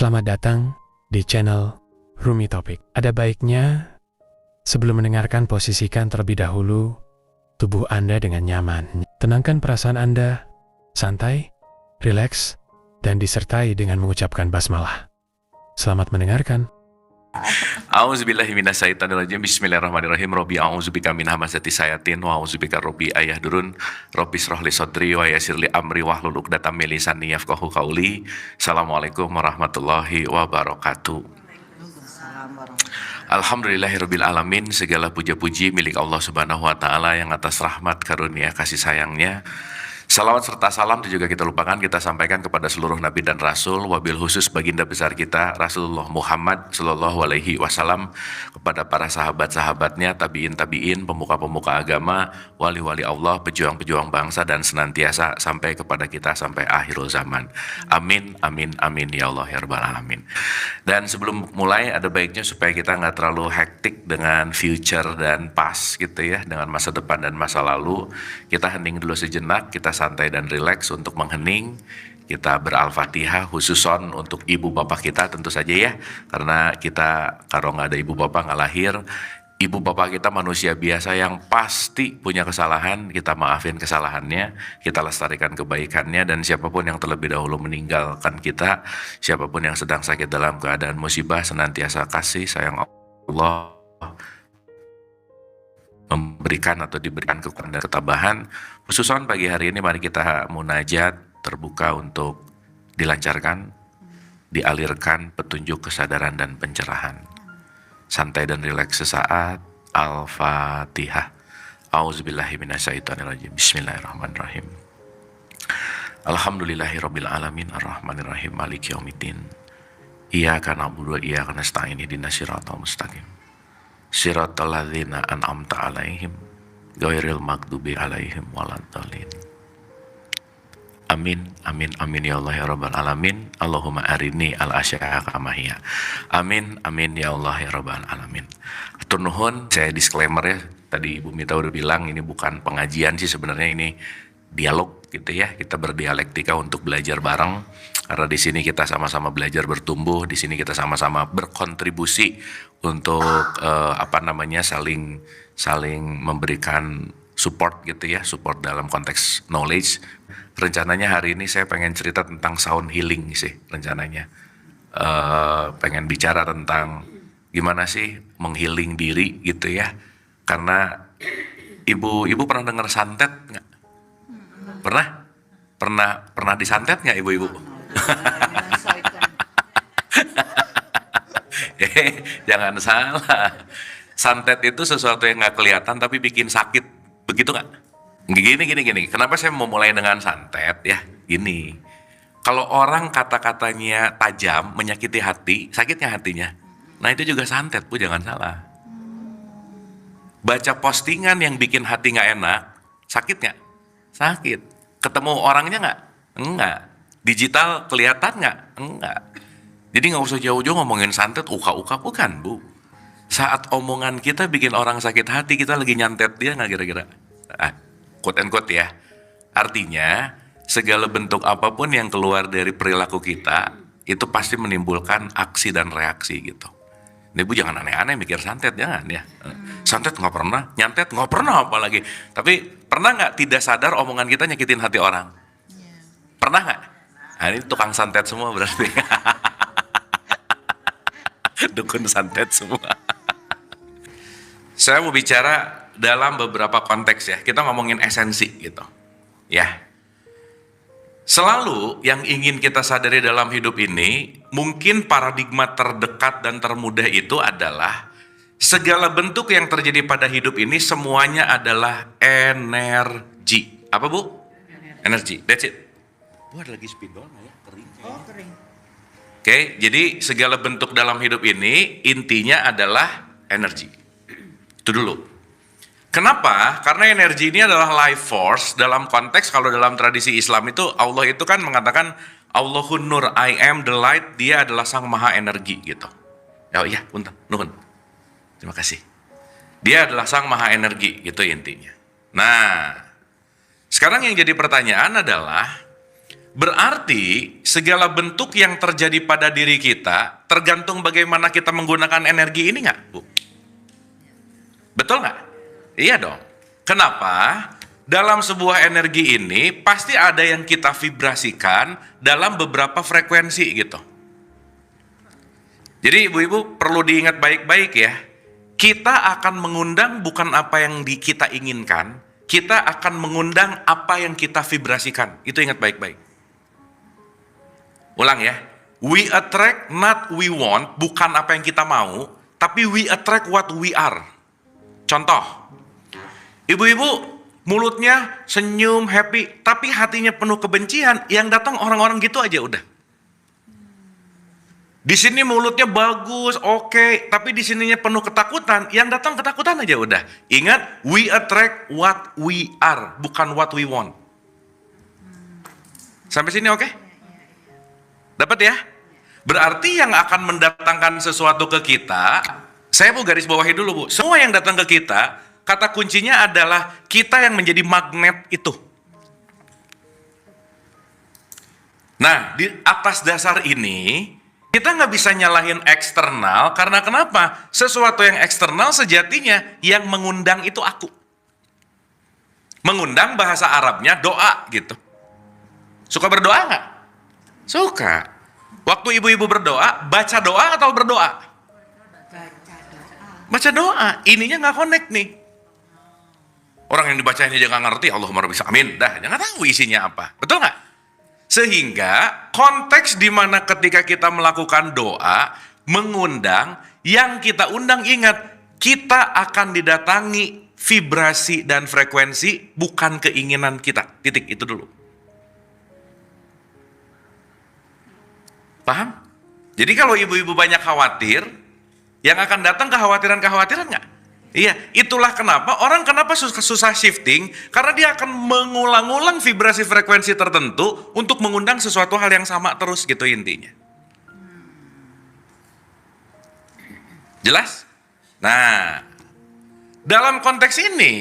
Selamat datang di channel Rumi Topik. Ada baiknya sebelum mendengarkan posisikan terlebih dahulu tubuh Anda dengan nyaman. Tenangkan perasaan Anda, santai, rileks, dan disertai dengan mengucapkan basmalah. Selamat mendengarkan. A'udzubillahi minasyaitonirrajim. Bismillahirrahmanirrahim. Rabbi a'udzubika min hamazati sayatin wa a'udzubika rabbi ayahdurun. Rabbi shrahli sadri wa yassirli amri wahlul 'uqdatam min lisani yafqahu qauli. Assalamualaikum warahmatullahi wabarakatuh. Alhamdulillahirabbil alamin. Segala puja-puji milik Allah Subhanahu wa taala yang atas rahmat karunia kasih sayangnya. Salawat serta salam juga kita lupakan, kita sampaikan kepada seluruh nabi dan rasul, wabil khusus baginda besar kita Rasulullah Muhammad sallallahu alaihi wasallam, kepada para sahabat-sahabatnya, tabiin, pemuka-pemuka agama, wali-wali Allah, pejuang-pejuang bangsa, dan senantiasa sampai kepada kita sampai akhirul zaman. Amin, amin, amin ya Allah ya rabbal alamin. Dan sebelum mulai, ada baiknya supaya kita nggak terlalu hektik dengan future dan past gitu ya, dengan masa depan dan masa lalu. Kita hening dulu sejenak, kita santai dan rileks untuk menghening. Kita ber-al-fatihah khususon untuk ibu bapak kita tentu saja ya, karena kita kalau nggak ada ibu bapak nggak lahir. Ibu bapak kita manusia biasa yang pasti punya kesalahan, kita maafin kesalahannya, kita lestarikan kebaikannya, dan siapapun yang terlebih dahulu meninggalkan kita, siapapun yang sedang sakit dalam keadaan musibah, senantiasa kasih sayang Allah memberikan atau diberikan kekuatan dan ketabahan. Khususon pagi hari ini mari kita munajat terbuka untuk dilancarkan, dialirkan petunjuk kesadaran dan pencerahan. Santai dan rileks sesaat. Al-Fatihah. A'udzubillahi minasyaitonirrajim. Bismillahirrahmanirrahim. Alhamdulillahirabbil alamin arrahmanirrahim maliki yaumiddin. Iyyaka na'budu wa iyyaka nasta'in ihdinas siratal mustaqim. Siratal ladzina an'amta 'alaihim ghairil maghdubi 'alaihim waladdallin. Amin, amin, amin ya Allah ya rabbal alamin. Allahumma arini al-asya'a kamahiyya. Amin, amin ya Allah ya rabbal alamin. Hatur nuhun, saya disclaimer ya. Tadi Ibu Mita udah bilang ini bukan pengajian sih, sebenarnya ini dialog gitu ya. Kita berdialektika untuk belajar bareng. Karena di sini kita sama-sama belajar bertumbuh, di sini kita sama-sama berkontribusi untuk saling memberikan support gitu ya, support dalam konteks knowledge. Rencananya hari ini saya pengen cerita tentang sound healing sih rencananya. Pengen bicara tentang gimana sih menghealing diri gitu ya. Karena ibu pernah dengar santet nggak? Pernah disantet nggak ibu-ibu? Jangan salah. Santet itu sesuatu yang nggak kelihatan tapi bikin sakit, begitu nggak? Gini. Kenapa saya mau mulai dengan santet ya? Gini, kalau orang kata-katanya tajam, menyakiti hati, sakitnya hatinya. Nah itu juga santet, Bu, jangan salah. Baca postingan yang bikin hati nggak enak, sakit nggak? Sakit. Ketemu orangnya nggak? Enggak. Digital kelihatan nggak? Enggak. Jadi nggak usah jauh-jauh ngomongin santet, uka-uka, bukan, Bu. Saat omongan kita bikin orang sakit hati, kita lagi nyantet dia nggak kira-kira? Quote and quote ya. Artinya, segala bentuk apapun yang keluar dari perilaku kita, itu pasti menimbulkan aksi dan reaksi gitu. Ini Bu jangan aneh-aneh mikir santet, jangan ya. Santet nggak pernah, nyantet nggak pernah apalagi. Tapi pernah nggak tidak sadar omongan kita nyakitin hati orang? Pernah nggak? Nah, ini tukang santet semua berarti. Dukun santet semua. Saya mau bicara dalam beberapa konteks ya. Kita ngomongin esensi gitu. Ya. Selalu yang ingin kita sadari dalam hidup ini, mungkin paradigma terdekat dan termudah itu adalah segala bentuk yang terjadi pada hidup ini semuanya adalah energi. Apa, Bu? Energi. That's it. Bu ada lagi spidol ya? Kering. Oh, kering. Oke, jadi segala bentuk dalam hidup ini intinya adalah energi. Itu dulu. Kenapa? Karena energi ini adalah life force dalam konteks, kalau dalam tradisi Islam itu Allah itu kan mengatakan Allahun Nur, I am the light, dia adalah sang maha energi gitu. Oh iya, punten, nuhun. Terima kasih. Dia adalah sang maha energi, gitu intinya. Nah, sekarang yang jadi pertanyaan adalah Berarti segala bentuk yang terjadi pada diri kita tergantung bagaimana kita menggunakan energi ini nggak, Bu? Betul nggak? Iya dong. Kenapa? Dalam sebuah energi ini pasti ada yang kita vibrasikan dalam beberapa frekuensi gitu. Jadi ibu-ibu perlu diingat baik-baik ya. Kita akan mengundang bukan apa yang kita inginkan, kita akan mengundang apa yang kita vibrasikan. Itu ingat baik-baik. Ulang ya. We attract not we want, bukan apa yang kita mau, tapi we attract what we are. Contoh, ibu-ibu mulutnya senyum, happy, tapi hatinya penuh kebencian, yang datang orang-orang gitu aja udah. Di sini mulutnya bagus, oke, tapi di sininya penuh ketakutan, yang datang ketakutan aja udah. Ingat, we attract what we are, bukan what we want. Sampai sini oke? Dapat ya? Berarti yang akan mendatangkan sesuatu ke kita, saya mau garis bawahi dulu Bu, semua yang datang ke kita, kata kuncinya adalah kita yang menjadi magnet itu. Nah, di atas dasar ini, kita nggak bisa nyalahin eksternal, karena kenapa? Sesuatu yang eksternal sejatinya yang mengundang itu aku. Mengundang bahasa Arabnya doa gitu. Suka berdoa nggak? Suka. Waktu ibu-ibu berdoa, baca doa atau berdoa? Baca doa. Ininya nggak connect nih. Orang yang dibacain aja nggak ngerti, Allahumma rabbi amin. Dah, jangan tahu isinya apa. Betul nggak? Sehingga konteks di mana ketika kita melakukan doa, mengundang, yang kita undang ingat, kita akan didatangi vibrasi dan frekuensi, bukan keinginan kita. Titik itu dulu. Paham? Jadi kalau ibu-ibu banyak khawatir, yang akan datang kekhawatiran-kekhawatiran nggak? Iya, itulah kenapa orang susah shifting, karena dia akan mengulang-ulang vibrasi frekuensi tertentu untuk mengundang sesuatu hal yang sama terus gitu intinya. Jelas? Nah, dalam konteks ini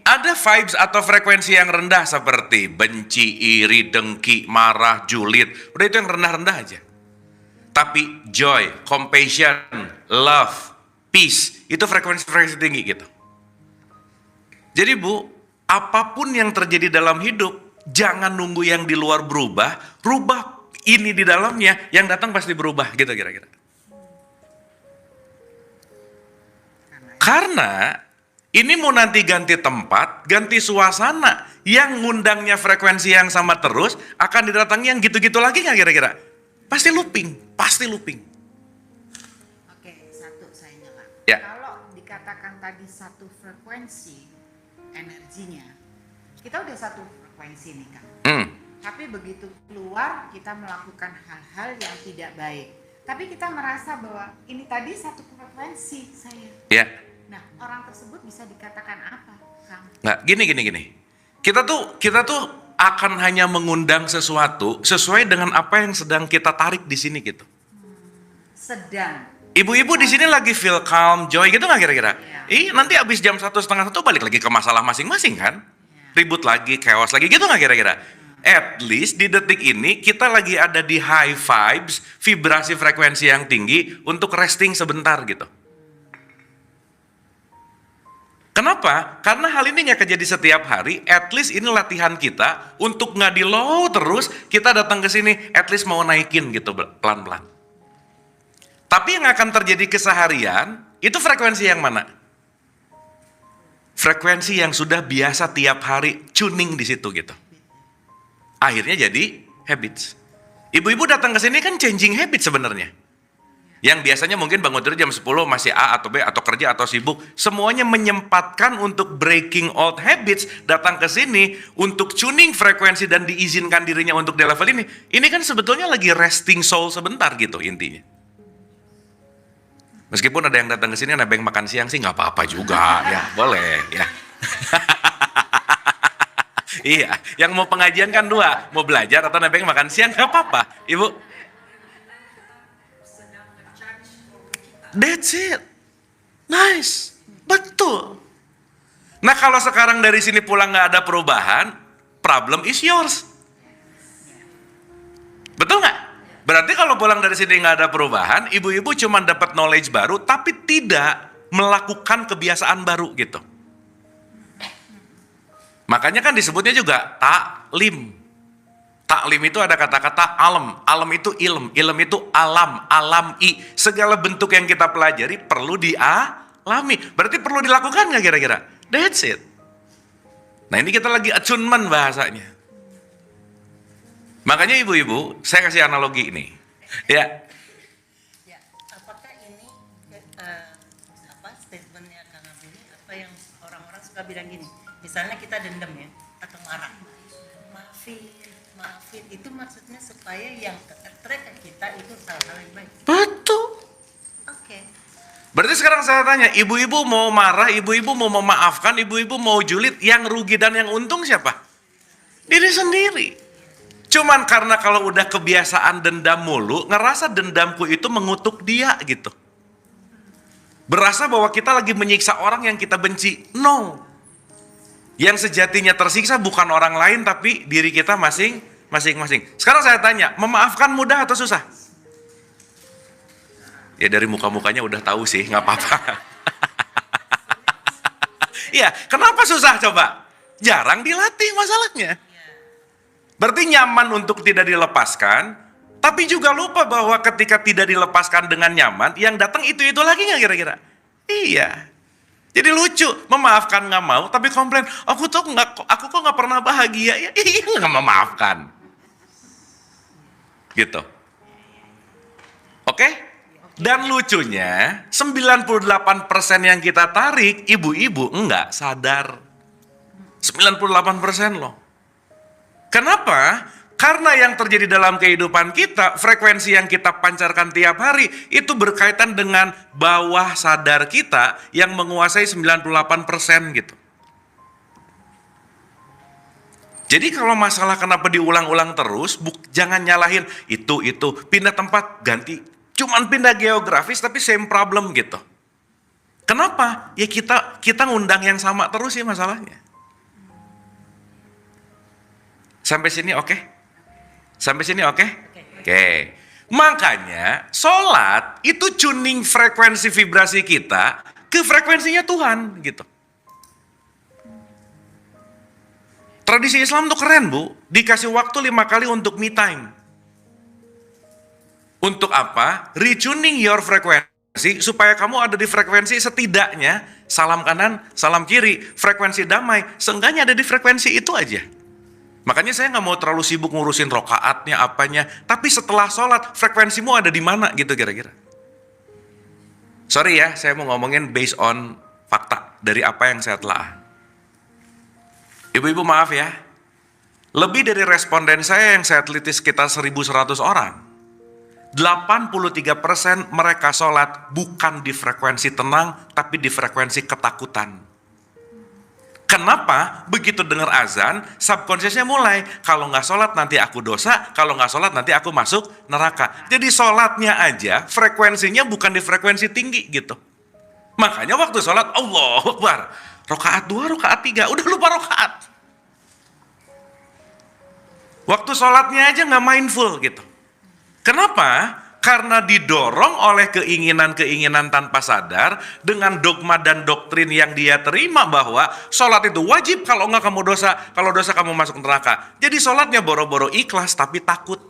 ada vibes atau frekuensi yang rendah seperti benci, iri, dengki, marah, julid. Udah itu yang rendah-rendah aja. Tapi joy, compassion, love, peace, itu frekuensi tinggi gitu. Jadi Bu, apapun yang terjadi dalam hidup, jangan nunggu yang di luar berubah, rubah ini di dalamnya, yang datang pasti berubah gitu kira-kira. Karena ini mau nanti ganti tempat, ganti suasana, yang ngundangnya frekuensi yang sama terus, akan didatangi yang gitu-gitu lagi nggak kira-kira? Pasti looping, pasti looping. Oke, satu saya nyala. Ya. Kalau dikatakan tadi satu frekuensi energinya, kita udah satu frekuensi nih Kang. Tapi begitu keluar kita melakukan hal-hal yang tidak baik. Tapi kita merasa bahwa ini tadi satu frekuensi saya. Ya. Nah, orang tersebut bisa dikatakan apa, Kang? Nggak, gini. Kita tuh akan hanya mengundang sesuatu sesuai dengan apa yang sedang kita tarik di sini gitu. Sedang. Ibu-ibu di sini lagi feel calm, joy gitu nggak kira-kira? Iya. Nanti abis jam 1:30 balik lagi ke masalah masing-masing kan? Ribut lagi, chaos lagi gitu nggak kira-kira? At least di detik ini kita lagi ada di high vibes, vibrasi frekuensi yang tinggi untuk resting sebentar gitu. Kenapa? Karena hal ini nggak kejadi setiap hari, at least ini latihan kita untuk nggak di low terus, kita datang ke sini, at least mau naikin gitu pelan-pelan. Tapi yang akan terjadi keseharian, itu frekuensi yang mana? Frekuensi yang sudah biasa tiap hari tuning di situ gitu. Akhirnya jadi habits. Ibu-ibu datang ke sini kan changing habit sebenarnya. Yang biasanya mungkin bangun tidur jam 10 masih A atau B atau kerja atau sibuk. Semuanya menyempatkan untuk breaking old habits, datang ke sini untuk tuning frekuensi dan diizinkan dirinya untuk di level ini. Ini kan sebetulnya lagi resting soul sebentar gitu intinya. Meskipun ada yang datang ke sini nebeng makan siang sih nggak apa-apa juga, ya boleh ya. Iya, yang mau pengajian kan dua, mau belajar atau nebeng makan siang nggak apa-apa, Ibu. That's it. Nice. Betul. Nah kalau sekarang dari sini pulang nggak ada perubahan, problem is yours. Berarti kalau pulang dari sini nggak ada perubahan, ibu-ibu cuma dapat knowledge baru, tapi tidak melakukan kebiasaan baru gitu. Makanya kan disebutnya juga taklim. Taklim itu ada kata-kata alam. Alam itu ilm. Ilm itu alam. Alami. Segala bentuk yang kita pelajari perlu dialami. Berarti perlu dilakukan nggak kira-kira? That's it. Nah ini kita lagi attunement bahasanya. Makanya ibu-ibu, saya kasih analogi ini. Ya. Ya, apakah ini statementnya Kang Abi ini apa yang orang-orang suka bilang gini? Misalnya kita dendam ya atau marah. Maafin itu maksudnya supaya yang ke-attract ke kita itu hal-hal yang baik. Betul. Oke. Berarti sekarang saya tanya, ibu-ibu mau marah, ibu-ibu mau memaafkan, ibu-ibu mau julid, yang rugi dan yang untung siapa? Diri sendiri. Cuman karena kalau udah kebiasaan dendam mulu, ngerasa dendamku itu mengutuk dia gitu. Berasa bahwa kita lagi menyiksa orang yang kita benci. No. Yang sejatinya tersiksa bukan orang lain tapi diri kita masing-masing. Sekarang saya tanya, memaafkan mudah atau susah? Ya dari muka-mukanya udah tahu sih, nggak apa-apa. Iya, kenapa susah coba? Jarang dilatih masalahnya. Berarti nyaman untuk tidak dilepaskan, tapi juga lupa bahwa ketika tidak dilepaskan dengan nyaman, yang datang itu lagi nggak kira-kira? Iya. Jadi lucu, memaafkan nggak mau, tapi komplain, aku kok nggak pernah bahagia ya, iya nggak memaafkan, gitu. Oke? Dan lucunya, 98% yang kita tarik, ibu-ibu enggak sadar. 98% loh. Kenapa? Karena yang terjadi dalam kehidupan kita, frekuensi yang kita pancarkan tiap hari, itu berkaitan dengan bawah sadar kita yang menguasai 98% gitu. Jadi kalau masalah kenapa diulang-ulang terus, jangan nyalahin itu, pindah tempat, ganti. Cuman pindah geografis tapi same problem gitu. Kenapa? Ya kita ngundang yang sama terus sih masalahnya. Sampai sini oke? Sampai sini oke? Oke. Makanya sholat itu tuning frekuensi vibrasi kita ke frekuensinya Tuhan gitu. Tradisi Islam tuh keren Bu, dikasih waktu 5 kali untuk me time. Untuk apa? Retuning your frekuensi supaya kamu ada di frekuensi setidaknya salam kanan, salam kiri, frekuensi damai, seenggaknya ada di frekuensi itu aja. Makanya saya nggak mau terlalu sibuk ngurusin rokaatnya, apanya. Tapi setelah sholat, frekuensimu ada di mana gitu kira-kira. Sorry ya, saya mau ngomongin based on fakta dari apa yang saya telah. Ibu-ibu maaf ya. Lebih dari responden saya yang saya teliti sekitar 1.100 orang. 83% mereka sholat bukan di frekuensi tenang, tapi di frekuensi ketakutan. Kenapa? Begitu dengar azan, subconsciousnya mulai, kalau nggak sholat nanti aku dosa, kalau nggak sholat nanti aku masuk neraka. Jadi sholatnya aja, frekuensinya bukan di frekuensi tinggi gitu. Makanya waktu sholat, Allahu Akbar, rakaat 2, rakaat 3, udah lupa rakaat. Waktu sholatnya aja nggak mindful gitu. Kenapa? Karena didorong oleh keinginan-keinginan tanpa sadar dengan dogma dan doktrin yang dia terima bahwa sholat itu wajib, kalau enggak kamu dosa, kalau dosa kamu masuk neraka. Jadi sholatnya boro-boro ikhlas tapi takut.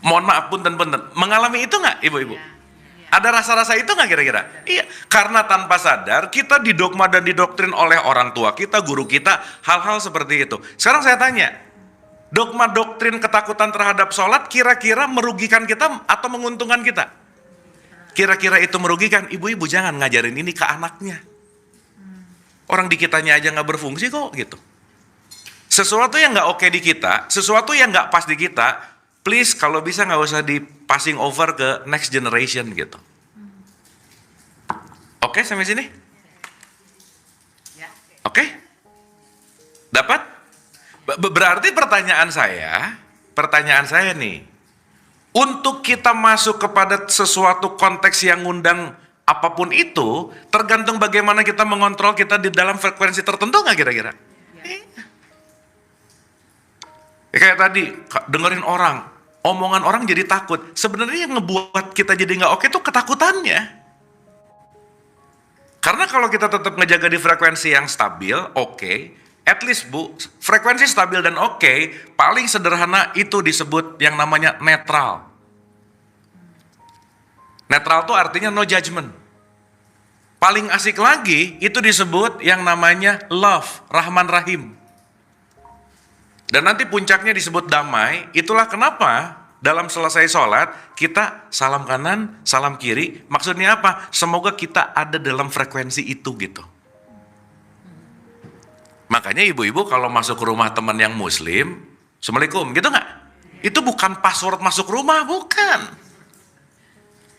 Mohon maaf punten, mengalami itu nggak ibu-ibu? Ada rasa-rasa itu nggak kira-kira? Iya, karena tanpa sadar kita didogma dan didoktrin oleh orang tua kita, guru kita, hal-hal seperti itu. Sekarang saya tanya, dogma doktrin ketakutan terhadap sholat kira-kira merugikan kita atau menguntungkan kita? Kira-kira itu merugikan, ibu-ibu jangan ngajarin ini ke anaknya. Orang di kitanya aja nggak berfungsi kok gitu. Sesuatu yang nggak oke di kita, sesuatu yang nggak pas di kita, please kalau bisa nggak usah di passing over ke next generation gitu. Oke sampai sini? Oke? Dapat? Berarti pertanyaan saya nih, untuk kita masuk kepada sesuatu konteks yang ngundang apapun itu, tergantung bagaimana kita mengontrol kita di dalam frekuensi tertentu nggak kira-kira? Ya, kayak tadi, dengerin orang, omongan orang jadi takut. Sebenarnya yang ngebuat kita jadi nggak oke tuh ketakutannya. Karena kalau kita tetap ngejaga di frekuensi yang stabil, oke, at least Bu, frekuensi stabil dan oke, paling sederhana itu disebut yang namanya netral. Netral tuh artinya no judgment. Paling asik lagi itu disebut yang namanya love, Rahman Rahim. Dan nanti puncaknya disebut damai. Itulah kenapa dalam selesai sholat kita salam kanan, salam kiri. Maksudnya apa? Semoga kita ada dalam frekuensi itu gitu. Makanya ibu-ibu kalau masuk ke rumah teman yang muslim, Assalamualaikum, gitu nggak? Itu bukan password masuk rumah, bukan.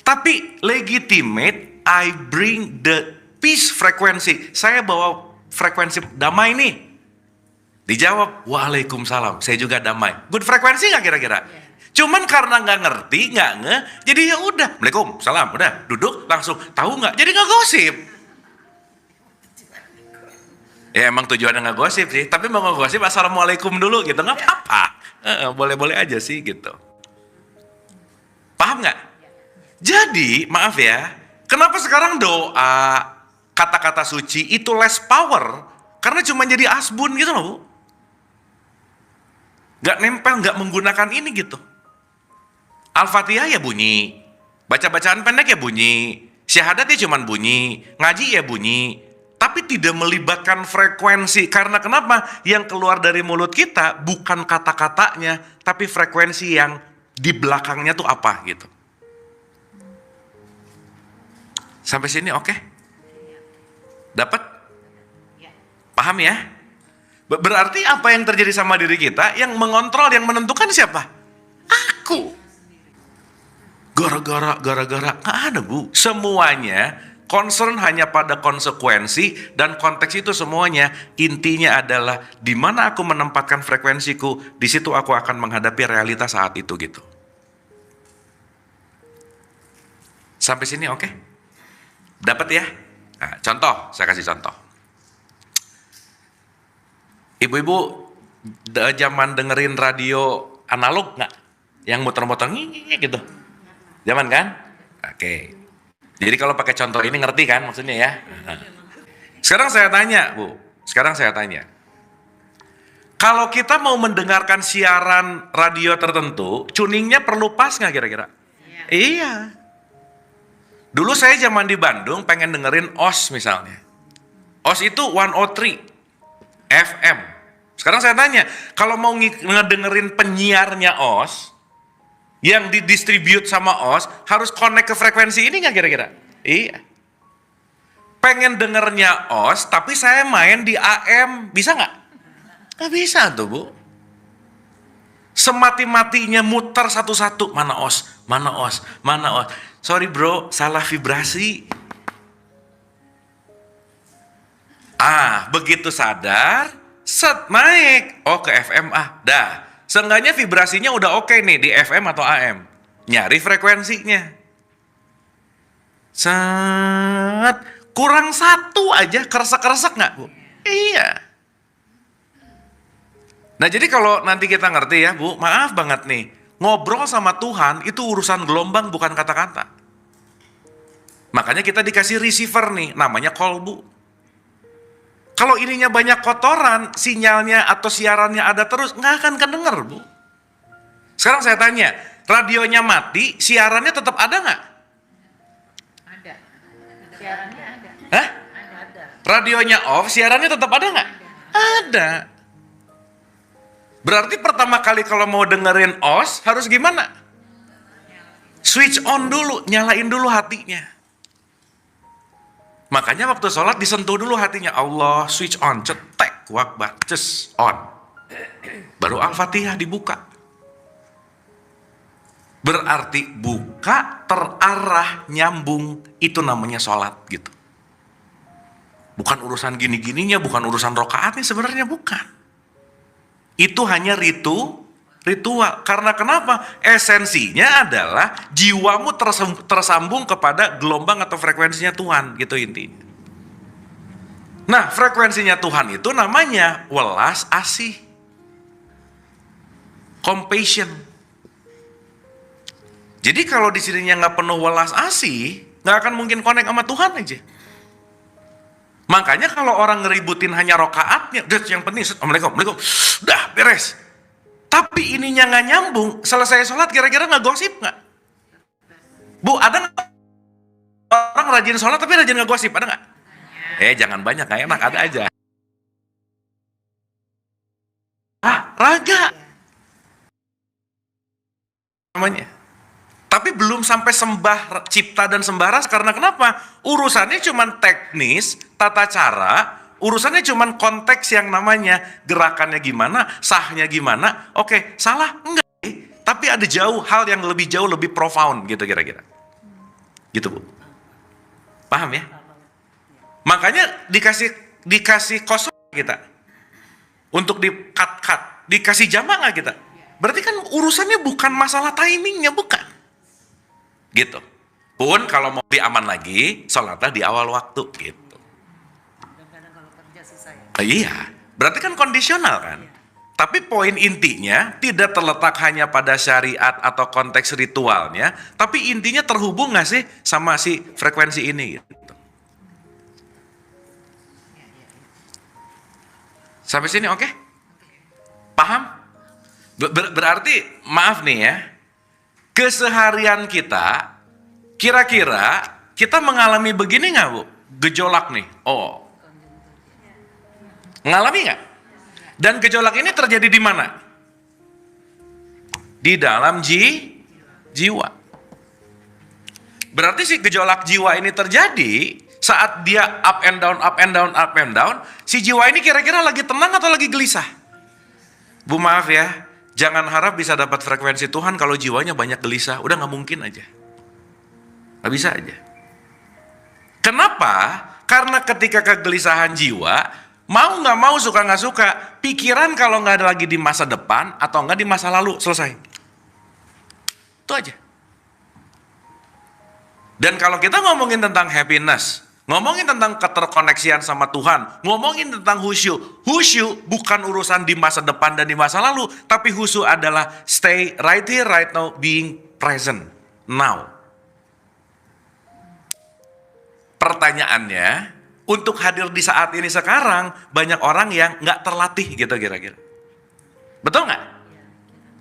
Tapi legitimate, I bring the peace frekuensi. Saya bawa frekuensi damai nih. Dijawab, waalaikumsalam, saya juga damai. Good frekuensi nggak kira-kira? Cuman karena nggak ngerti, nggak jadi ya udah, Assalamualaikum, salam, udah duduk langsung, tahu nggak? Jadi nggak gosip. Ya emang tujuannya nggak gosip sih, tapi mau ngegosip assalamualaikum dulu gitu, nggak apa-apa. Boleh-boleh aja sih gitu. Paham nggak? Jadi maaf ya, kenapa sekarang doa, kata-kata suci itu less power? Karena cuma jadi asbun gitu loh Bu. Nggak nempel, nggak menggunakan ini gitu. Al-Fatihah ya bunyi, baca-bacaan pendek ya bunyi, syahadatnya cuma bunyi, ngaji ya bunyi, tapi tidak melibatkan frekuensi. Karena kenapa? Yang keluar dari mulut kita bukan kata-katanya, tapi frekuensi yang di belakangnya tuh apa gitu. Sampai sini oke? Dapat? Paham ya? Berarti apa yang terjadi sama diri kita, yang mengontrol, yang menentukan siapa? Aku. Gara-gara, nggak ada Bu. Semuanya concern hanya pada konsekuensi, dan konteks itu semuanya intinya adalah di mana aku menempatkan frekuensiku, di situ aku akan menghadapi realitas saat itu gitu. Sampai sini oke? Dapat ya? Nah, contoh, saya kasih contoh. Ibu-ibu zaman dengerin radio analog nggak? Yang muter-muter gitu. Zaman kan? Oke. Jadi kalau pakai contoh ini ngerti kan maksudnya ya? Sekarang saya tanya Bu, kalau kita mau mendengarkan siaran radio tertentu, tuningnya perlu pas nggak kira-kira? Iya. Dulu saya zaman di Bandung pengen dengerin OS misalnya. OS itu 103 FM. Sekarang saya tanya, kalau mau ngedengerin penyiarnya OS, yang didistribute sama OS, harus connect ke frekuensi ini nggak kira-kira? Iya. Pengen dengernya OS, tapi saya main di AM, bisa nggak? Nggak bisa tuh Bu. Semati-matinya muter satu-satu, mana OS, mana OS, mana OS. Sorry bro, salah vibrasi. Begitu sadar, set naik, ke FM dah. Seenggaknya vibrasinya udah oke nih di FM atau AM. Nyari frekuensinya. Set, kurang satu aja, keresek-keresek nggak Bu? Iya. Nah jadi kalau nanti kita ngerti ya Bu, maaf banget nih, ngobrol sama Tuhan itu urusan gelombang bukan kata-kata. Makanya kita dikasih receiver nih, namanya kolbu. Kalau ininya banyak kotoran, sinyalnya atau siarannya ada terus, nggak akan kedenger Bu. Sekarang saya tanya, radionya mati, siarannya tetap ada nggak? Ada. Siarannya ada. Hah? Ada. Radionya off, siarannya tetap ada nggak? Ada. Berarti pertama kali kalau mau dengerin OS, harus gimana? Switch on dulu, nyalain dulu hatinya. Makanya waktu sholat disentuh dulu hatinya. Allah, switch on, cetek, wakbar, ces, on. Baru Al-Fatihah dibuka. Berarti buka, terarah, nyambung, itu namanya sholat gitu. Bukan urusan gini-gininya, bukan urusan rokaatnya, sebenarnya bukan. Itu hanya ritual. Karena kenapa? Esensinya adalah jiwamu tersambung kepada gelombang atau frekuensinya Tuhan, gitu intinya. Nah, frekuensinya Tuhan itu namanya welas asih. compassion. Jadi kalau di sininya nggak penuh welas asih, nggak akan mungkin connect sama Tuhan aja. Makanya kalau orang ngeributin hanya rokaatnya, udah yang penting, Assalamualaikum, udah beres. Tapi ininya nggak nyambung, selesai sholat kira-kira nggak gosip nggak? Bu, ada nggak orang rajin sholat tapi rajin nggak gosip, ada nggak? Jangan banyak, nggak enak, ada aja. Raga namanya. Tapi belum sampai sembah cipta dan sembah ras, karena kenapa? Urusannya cuma teknis, tata cara, urusannya cuma konteks yang namanya gerakannya gimana, sahnya gimana. Oke, salah? Enggak. Tapi ada hal yang jauh lebih profound gitu kira-kira. Gitu, Bu. Paham ya? Makanya dikasih kosong kita. Untuk di-cut, dikasih jamak nggak kita? Berarti kan urusannya bukan masalah timingnya, bukan. Gitu. Pun kalau mau lebih aman lagi, sholatlah di awal waktu gitu. Kadang-kadang kalau kerja susah ya. Iya, berarti kan kondisional kan. Tapi poin intinya tidak terletak hanya pada syariat atau konteks ritualnya, tapi intinya terhubung nggak sih sama si frekuensi ini gitu. Sampai sini oke? Paham? Berarti maaf nih ya, keseharian kita, kira-kira kita mengalami begini nggak, Bu? Gejolak nih. Oh, mengalami nggak? Dan gejolak ini terjadi di mana? Di dalam jiwa. Berarti si gejolak jiwa ini terjadi saat dia up and down, up and down, up and down. Si jiwa ini kira-kira lagi tenang atau lagi gelisah? Bu, maaf ya. Jangan harap bisa dapat frekuensi Tuhan kalau jiwanya banyak gelisah. Udah gak mungkin aja. Gak bisa aja. Kenapa? Karena ketika kegelisahan jiwa, mau gak mau, suka gak suka, pikiran kalau gak ada lagi di masa depan atau gak di masa lalu, selesai. Itu aja. Dan kalau kita ngomongin tentang happiness, ngomongin tentang keterkoneksian sama Tuhan, ngomongin tentang khusyuk. Khusyuk bukan urusan di masa depan dan di masa lalu, tapi khusyuk adalah stay right here, right now, being present now. Pertanyaannya, untuk hadir di saat ini sekarang, banyak orang yang nggak terlatih gitu kira-kira. Betul nggak?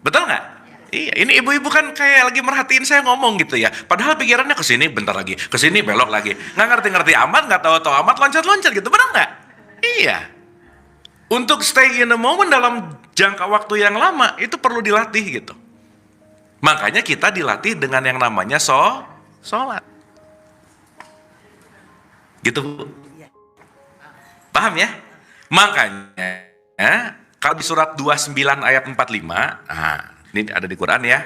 Betul nggak? Iya, ini ibu-ibu kan kayak lagi merhatiin saya ngomong gitu ya. Padahal pikirannya ke sini bentar lagi, ke sini belok lagi. Nggak ngerti-ngerti amat, nggak tahu-tahu amat, loncat-loncat gitu. Benar nggak? Iya. Untuk stay in the moment dalam jangka waktu yang lama, itu perlu dilatih gitu. Makanya kita dilatih dengan yang namanya sholat. Gitu, Bu. Paham ya? Makanya, kalau di surat 29 ayat 45, ini ada di Quran ya.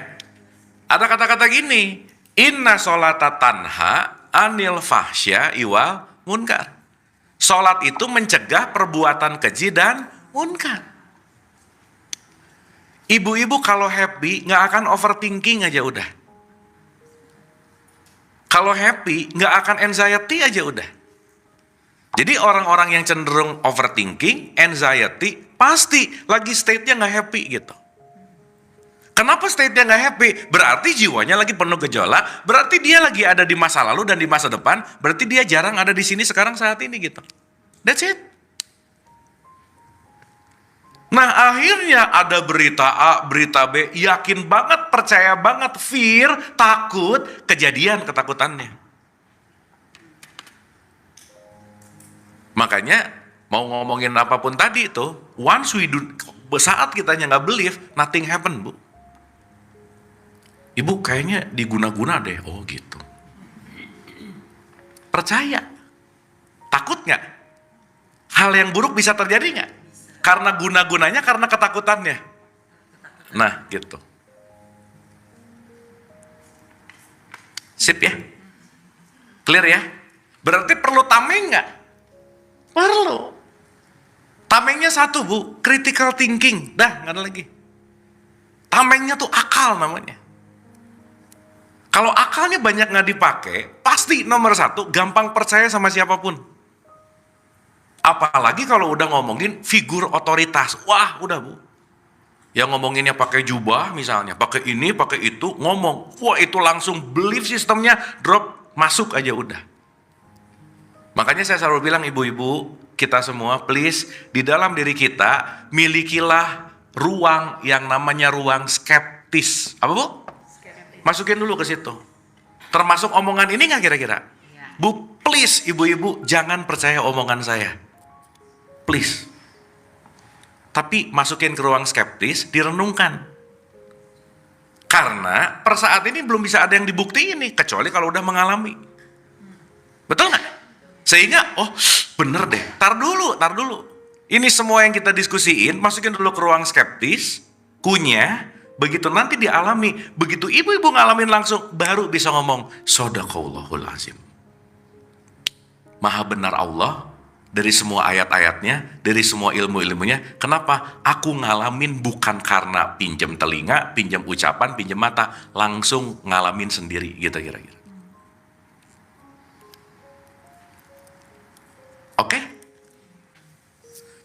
Ada kata-kata gini, inna sholata tanha anil fahsya iwal munkar. Sholat itu mencegah perbuatan keji dan munkar. Ibu-ibu kalau happy nggak akan overthinking aja udah. Kalau happy nggak akan anxiety aja udah. Jadi orang-orang yang cenderung overthinking, anxiety, pasti lagi state-nya nggak happy gitu. Kenapa state-nya nggak happy? Berarti jiwanya lagi penuh gejolak, berarti dia lagi ada di masa lalu dan di masa depan, berarti dia jarang ada di sini sekarang saat ini gitu. That's it. Nah akhirnya ada berita A, berita B, yakin banget, percaya banget, fear, takut, kejadian ketakutannya. Makanya mau ngomongin apapun tadi itu, once we do, saat kitanya nggak believe, nothing happen, Bu. Ibu kayaknya diguna-guna deh, oh gitu. Percaya, takut nggak? Hal yang buruk bisa terjadi nggak? Karena guna-gunanya, karena ketakutannya. Nah, gitu. Sip ya? Clear ya? Berarti perlu tameng nggak? Perlu. Tamengnya satu, Bu, critical thinking. Dah, nggak ada lagi. Tamengnya tuh akal namanya. Kalau akalnya banyak nggak dipakai, pasti nomor satu, gampang percaya sama siapapun. Apalagi kalau udah ngomongin figur otoritas. Wah, udah, Bu. Yang ngomonginnya pakai jubah misalnya, pakai ini, pakai itu, ngomong. Wah, itu langsung belief sistemnya drop, masuk aja udah. Makanya saya selalu bilang ibu-ibu, kita semua please, di dalam diri kita, milikilah ruang yang namanya ruang skeptis. Apa Bu? Masukin dulu ke situ. Termasuk omongan ini nggak kira-kira? Bu, please ibu-ibu, jangan percaya omongan saya. Please. Tapi masukin ke ruang skeptis, direnungkan. Karena per saat ini belum bisa ada yang dibuktiin nih, kecuali kalau udah mengalami. Betul nggak? Sehingga, oh bener deh, tar dulu. Ini semua yang kita diskusiin, masukin dulu ke ruang skeptis, kunyah, begitu nanti dialami, begitu ibu-ibu ngalamin langsung, baru bisa ngomong, Shadaqallahul Azim. Maha benar Allah, dari semua ayat-ayatnya, dari semua ilmu-ilmunya. Kenapa? Aku ngalamin bukan karena pinjam telinga, pinjam ucapan, pinjam mata, langsung ngalamin sendiri gitu kira-kira. Oke?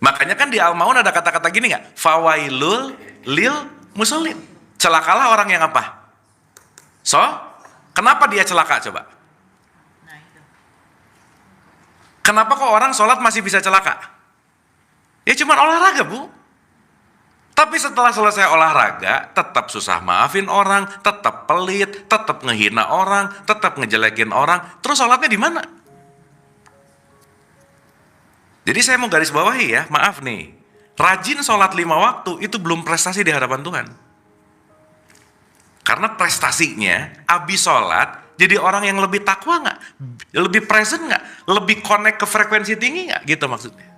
Makanya kan di Al-Maun ada kata-kata gini nggak? Fawailul lil musallin. Celakalah orang yang apa? Kenapa dia celaka coba? Kenapa kok orang sholat masih bisa celaka? Ya cuma olahraga Bu. Tapi setelah selesai olahraga, tetap susah maafin orang, tetap pelit, tetap ngehina orang, tetap ngejelekin orang. Terus sholatnya di mana? Jadi saya mau garis bawahi ya, maaf nih. Rajin sholat 5 waktu itu belum prestasi di hadapan Tuhan. Karena prestasinya, abis sholat, jadi orang yang lebih takwa nggak? Lebih present nggak? Lebih connect ke frekuensi tinggi nggak? Gitu maksudnya.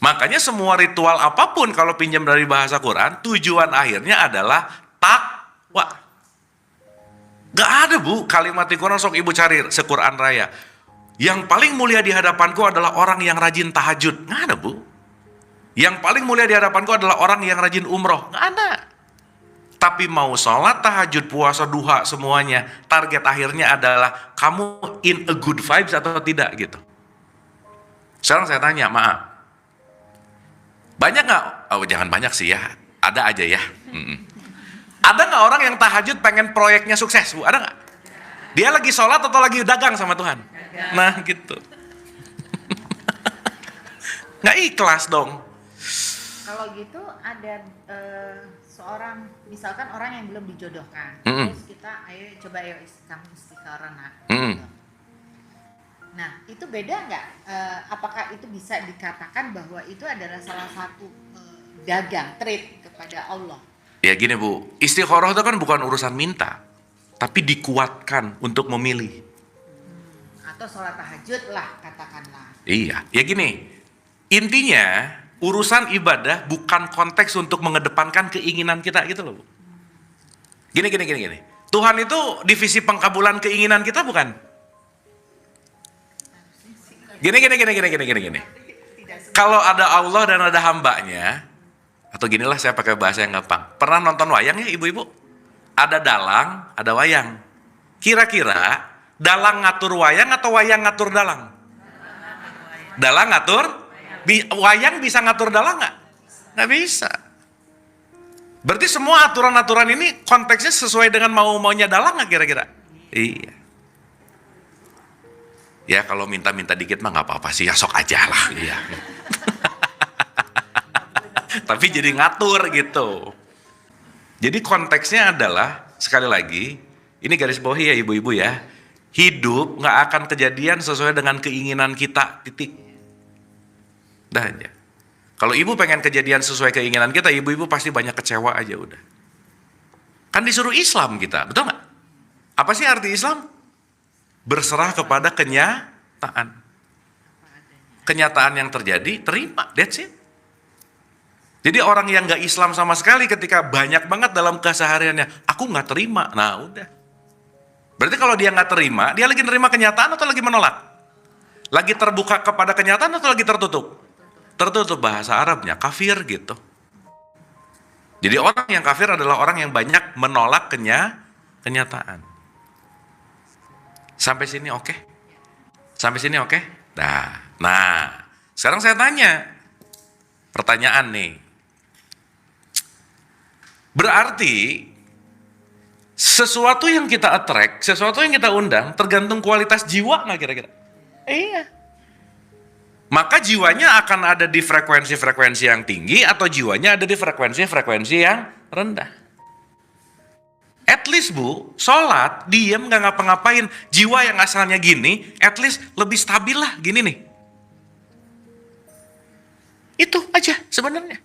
Makanya semua ritual apapun kalau pinjam dari bahasa Quran, tujuan akhirnya adalah takwa. Gak ada Bu, kalimat di Quran sok ibu cari se-Quran Raya. Yang paling mulia di hadapanku adalah orang yang rajin tahajud. Nggak ada Bu. Yang paling mulia di hadapanku adalah orang yang rajin umroh. Nggak ada. Tapi mau sholat, tahajud, puasa, duha, semuanya, target akhirnya adalah kamu in a good vibes atau tidak gitu. Sekarang saya tanya, maaf. Banyak nggak? Oh jangan banyak sih ya, ada aja ya. Ada nggak orang yang tahajud pengen proyeknya sukses Bu? Ada nggak? Dia lagi sholat atau lagi dagang sama Tuhan? Nah gitu. Nggak ikhlas dong. Kalau gitu ada seorang, misalkan orang yang belum dijodohkan, terus kita ayo kamu istikharah nak. Nah itu beda nggak? Apakah itu bisa dikatakan bahwa itu adalah salah satu dagang trade kepada Allah? Ya gini Bu, istikharah itu kan bukan urusan minta, tapi dikuatkan untuk memilih. Atau sholat tahajud lah katakanlah. Iya, ya gini, intinya urusan ibadah bukan konteks untuk mengedepankan keinginan kita gitu loh Bu. Gini. Tuhan itu divisi pengkabulan keinginan kita bukan? Gini. Kalau ada Allah dan ada hambanya, atau ginilah saya pakai bahasa yang gampang. Pernah nonton wayang ya ibu-ibu? Ada dalang, ada wayang. Kira-kira dalang ngatur wayang atau wayang ngatur dalang? Dalang ngatur? Wayang bisa ngatur dalang nggak? Nggak bisa. Berarti semua aturan-aturan ini konteksnya sesuai dengan mau-maunya dalang nggak kira-kira? Iya. Ya kalau minta-minta dikit mah nggak apa-apa sih, ya sok aja lah. Iya. Tapi jadi ngatur gitu. Jadi konteksnya adalah, sekali lagi, ini garis bawahi ya ibu-ibu ya, hidup nggak akan kejadian sesuai dengan keinginan kita, titik. Dah aja. Kalau ibu pengen kejadian sesuai keinginan kita, ibu-ibu pasti banyak kecewa aja udah. Kan disuruh Islam kita, betul nggak? Apa sih arti Islam? Berserah kepada kenyataan. Kenyataan yang terjadi, terima, that's it. Jadi orang yang nggak Islam sama sekali ketika banyak banget dalam kesehariannya, aku nggak terima, nah udah. Berarti kalau dia nggak terima, dia lagi nerima kenyataan atau lagi menolak? Lagi terbuka kepada kenyataan atau lagi tertutup? Tertutup, bahasa Arabnya kafir gitu. Jadi orang yang kafir adalah orang yang banyak menolak kenyataan. Sampai sini oke? Sampai sini oke? Nah, sekarang saya tanya, pertanyaan nih, Berarti sesuatu yang kita attract, sesuatu yang kita undang, tergantung kualitas jiwa nggak kira-kira? Iya. Maka jiwanya akan ada di frekuensi-frekuensi yang tinggi atau jiwanya ada di frekuensi-frekuensi yang rendah. At least Bu, sholat, diem nggak ngapa-ngapain, jiwa yang asalnya gini, at least lebih stabil lah gini nih. Itu aja sebenarnya.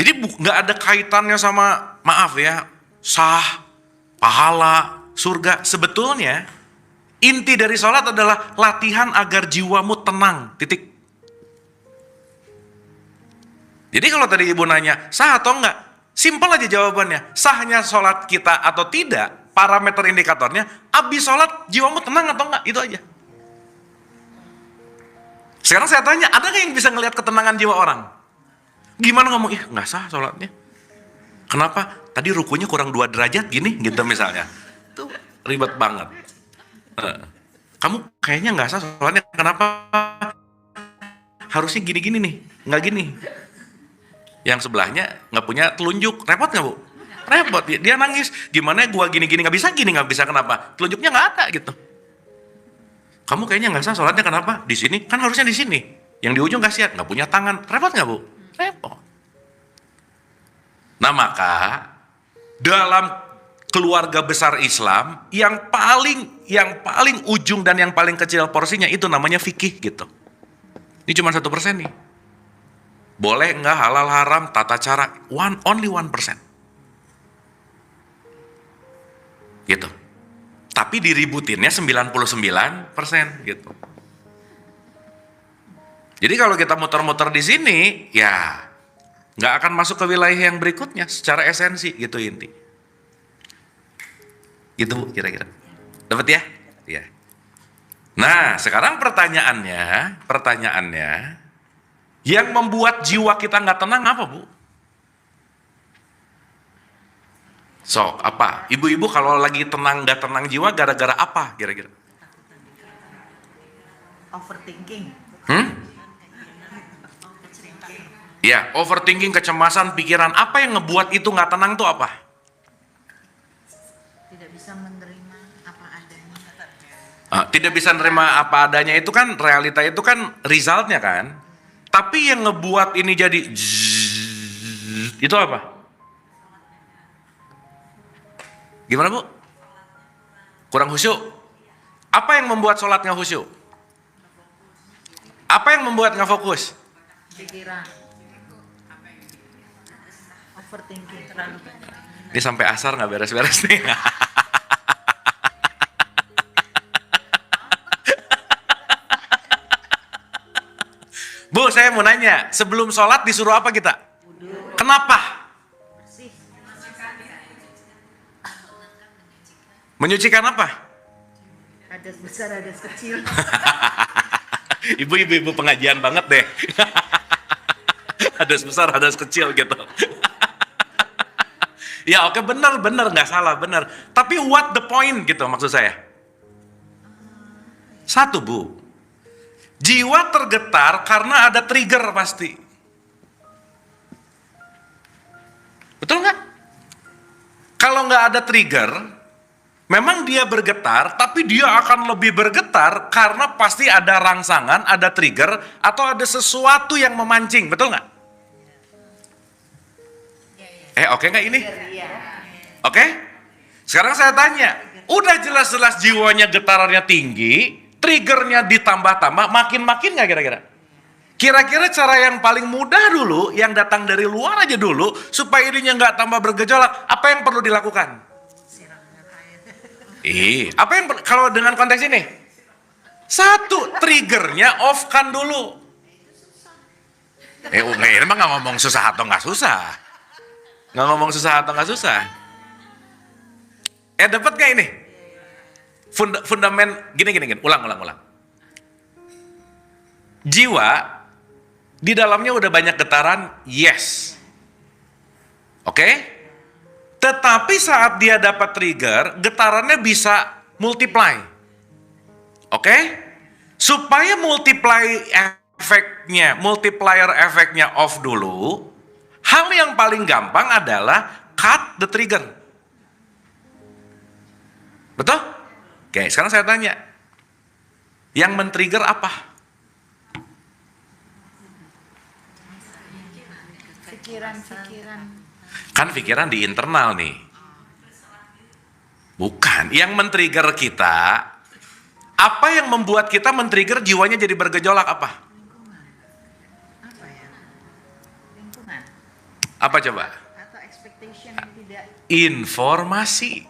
Jadi nggak ada kaitannya sama, maaf ya, sah, pahala, surga. Sebetulnya inti dari sholat adalah latihan agar jiwamu tenang, titik. Jadi kalau tadi ibu nanya, sah atau enggak? Simpel aja jawabannya, sahnya sholat kita atau tidak, parameter indikatornya, abis sholat jiwamu tenang atau enggak, itu aja. Sekarang saya tanya, ada nggak yang bisa ngelihat ketenangan jiwa orang? Gimana ngomong, nggak sah sholatnya. Kenapa? Tadi rukunya kurang 2 derajat gini, gitu misalnya. Itu ribet banget. Kamu kayaknya nggak sah sholatnya, kenapa? Harusnya gini-gini nih, nggak gini. Yang sebelahnya nggak punya telunjuk, repot nggak Bu? Repot, dia nangis. Gimana gua gini-gini nggak bisa, kenapa? Telunjuknya nggak ada gitu. Kamu kayaknya nggak sah sholatnya, kenapa? Di sini, kan harusnya di sini. Yang di ujung kasihan, nggak punya tangan, repot nggak Bu? Repot. Nah maka dalam keluarga besar Islam yang paling ujung dan yang paling kecil porsinya itu namanya fikih gitu. Ini cuma 1% nih. Boleh nggak halal haram tata cara only 1%. Gitu. Tapi diributinnya 99% gitu. Jadi kalau kita muter-muter di sini, ya nggak akan masuk ke wilayah yang berikutnya secara esensi gitu inti. Gitu Bu, kira-kira. Dapat ya? Iya. Nah, sekarang pertanyaannya, yang membuat jiwa kita nggak tenang apa Bu? So, apa? Ibu-ibu kalau lagi tenang nggak tenang jiwa gara-gara apa kira-kira? Overthinking. Ya, overthinking, kecemasan, pikiran. Apa yang ngebuat itu nggak tenang tuh apa? Tidak bisa menerima apa adanya. Tidak bisa menerima apa adanya itu kan, realita itu kan resultnya kan. Tapi yang ngebuat ini jadi itu apa? Gimana Bu? Kurang khusyuk. Apa yang membuat sholat nggak khusyuk? Apa yang membuat nggak fokus? Pikiran. Overthinking terlalu banyak. Ini sampai asar nggak beres-beres nih. Bu, saya mau nanya, sebelum sholat disuruh apa kita? Kenapa? Bersih. Menyucikan apa? Hadas besar, hadas kecil. Ibu-ibu pengajian banget deh. Hadas besar, hadas kecil gitu. Ya oke, benar nggak salah, benar. Tapi what the point gitu maksud saya. Satu Bu, jiwa tergetar karena ada trigger pasti. Betul nggak? Kalau nggak ada trigger, memang dia bergetar, tapi dia akan lebih bergetar karena pasti ada rangsangan, ada trigger, atau ada sesuatu yang memancing, betul nggak? Oke nggak ini? Oke? Sekarang saya tanya, udah jelas-jelas jiwanya getarannya tinggi, triggernya ditambah-tambah, makin-makin nggak kira-kira? Kira-kira cara yang paling mudah dulu, yang datang dari luar aja dulu, supaya ininya nggak tambah bergejolak, apa yang perlu dilakukan? Apa yang kalau dengan konteks ini? Satu, triggernya off kan dulu. Emang nggak ngomong susah atau nggak susah? Nggak ngomong susah atau nggak susah? Dapat nggak ini? Fundamen gini, ulang. Jiwa di dalamnya udah banyak getaran, yes. Oke? Tetapi saat dia dapat trigger, getarannya bisa multiply. Oke? Supaya multiplier efeknya off dulu, Hal yang paling gampang adalah cut the trigger. Betul? Oke, sekarang saya tanya. Yang men-trigger apa? Pikiran-pikiran. Kan pikiran di internal nih. Bukan. Yang men-trigger kita, apa yang membuat kita men-trigger jiwanya jadi bergejolak apa? Apa ya? Lingkungan. Apa coba? Atau expectation yang tidak. Informasi.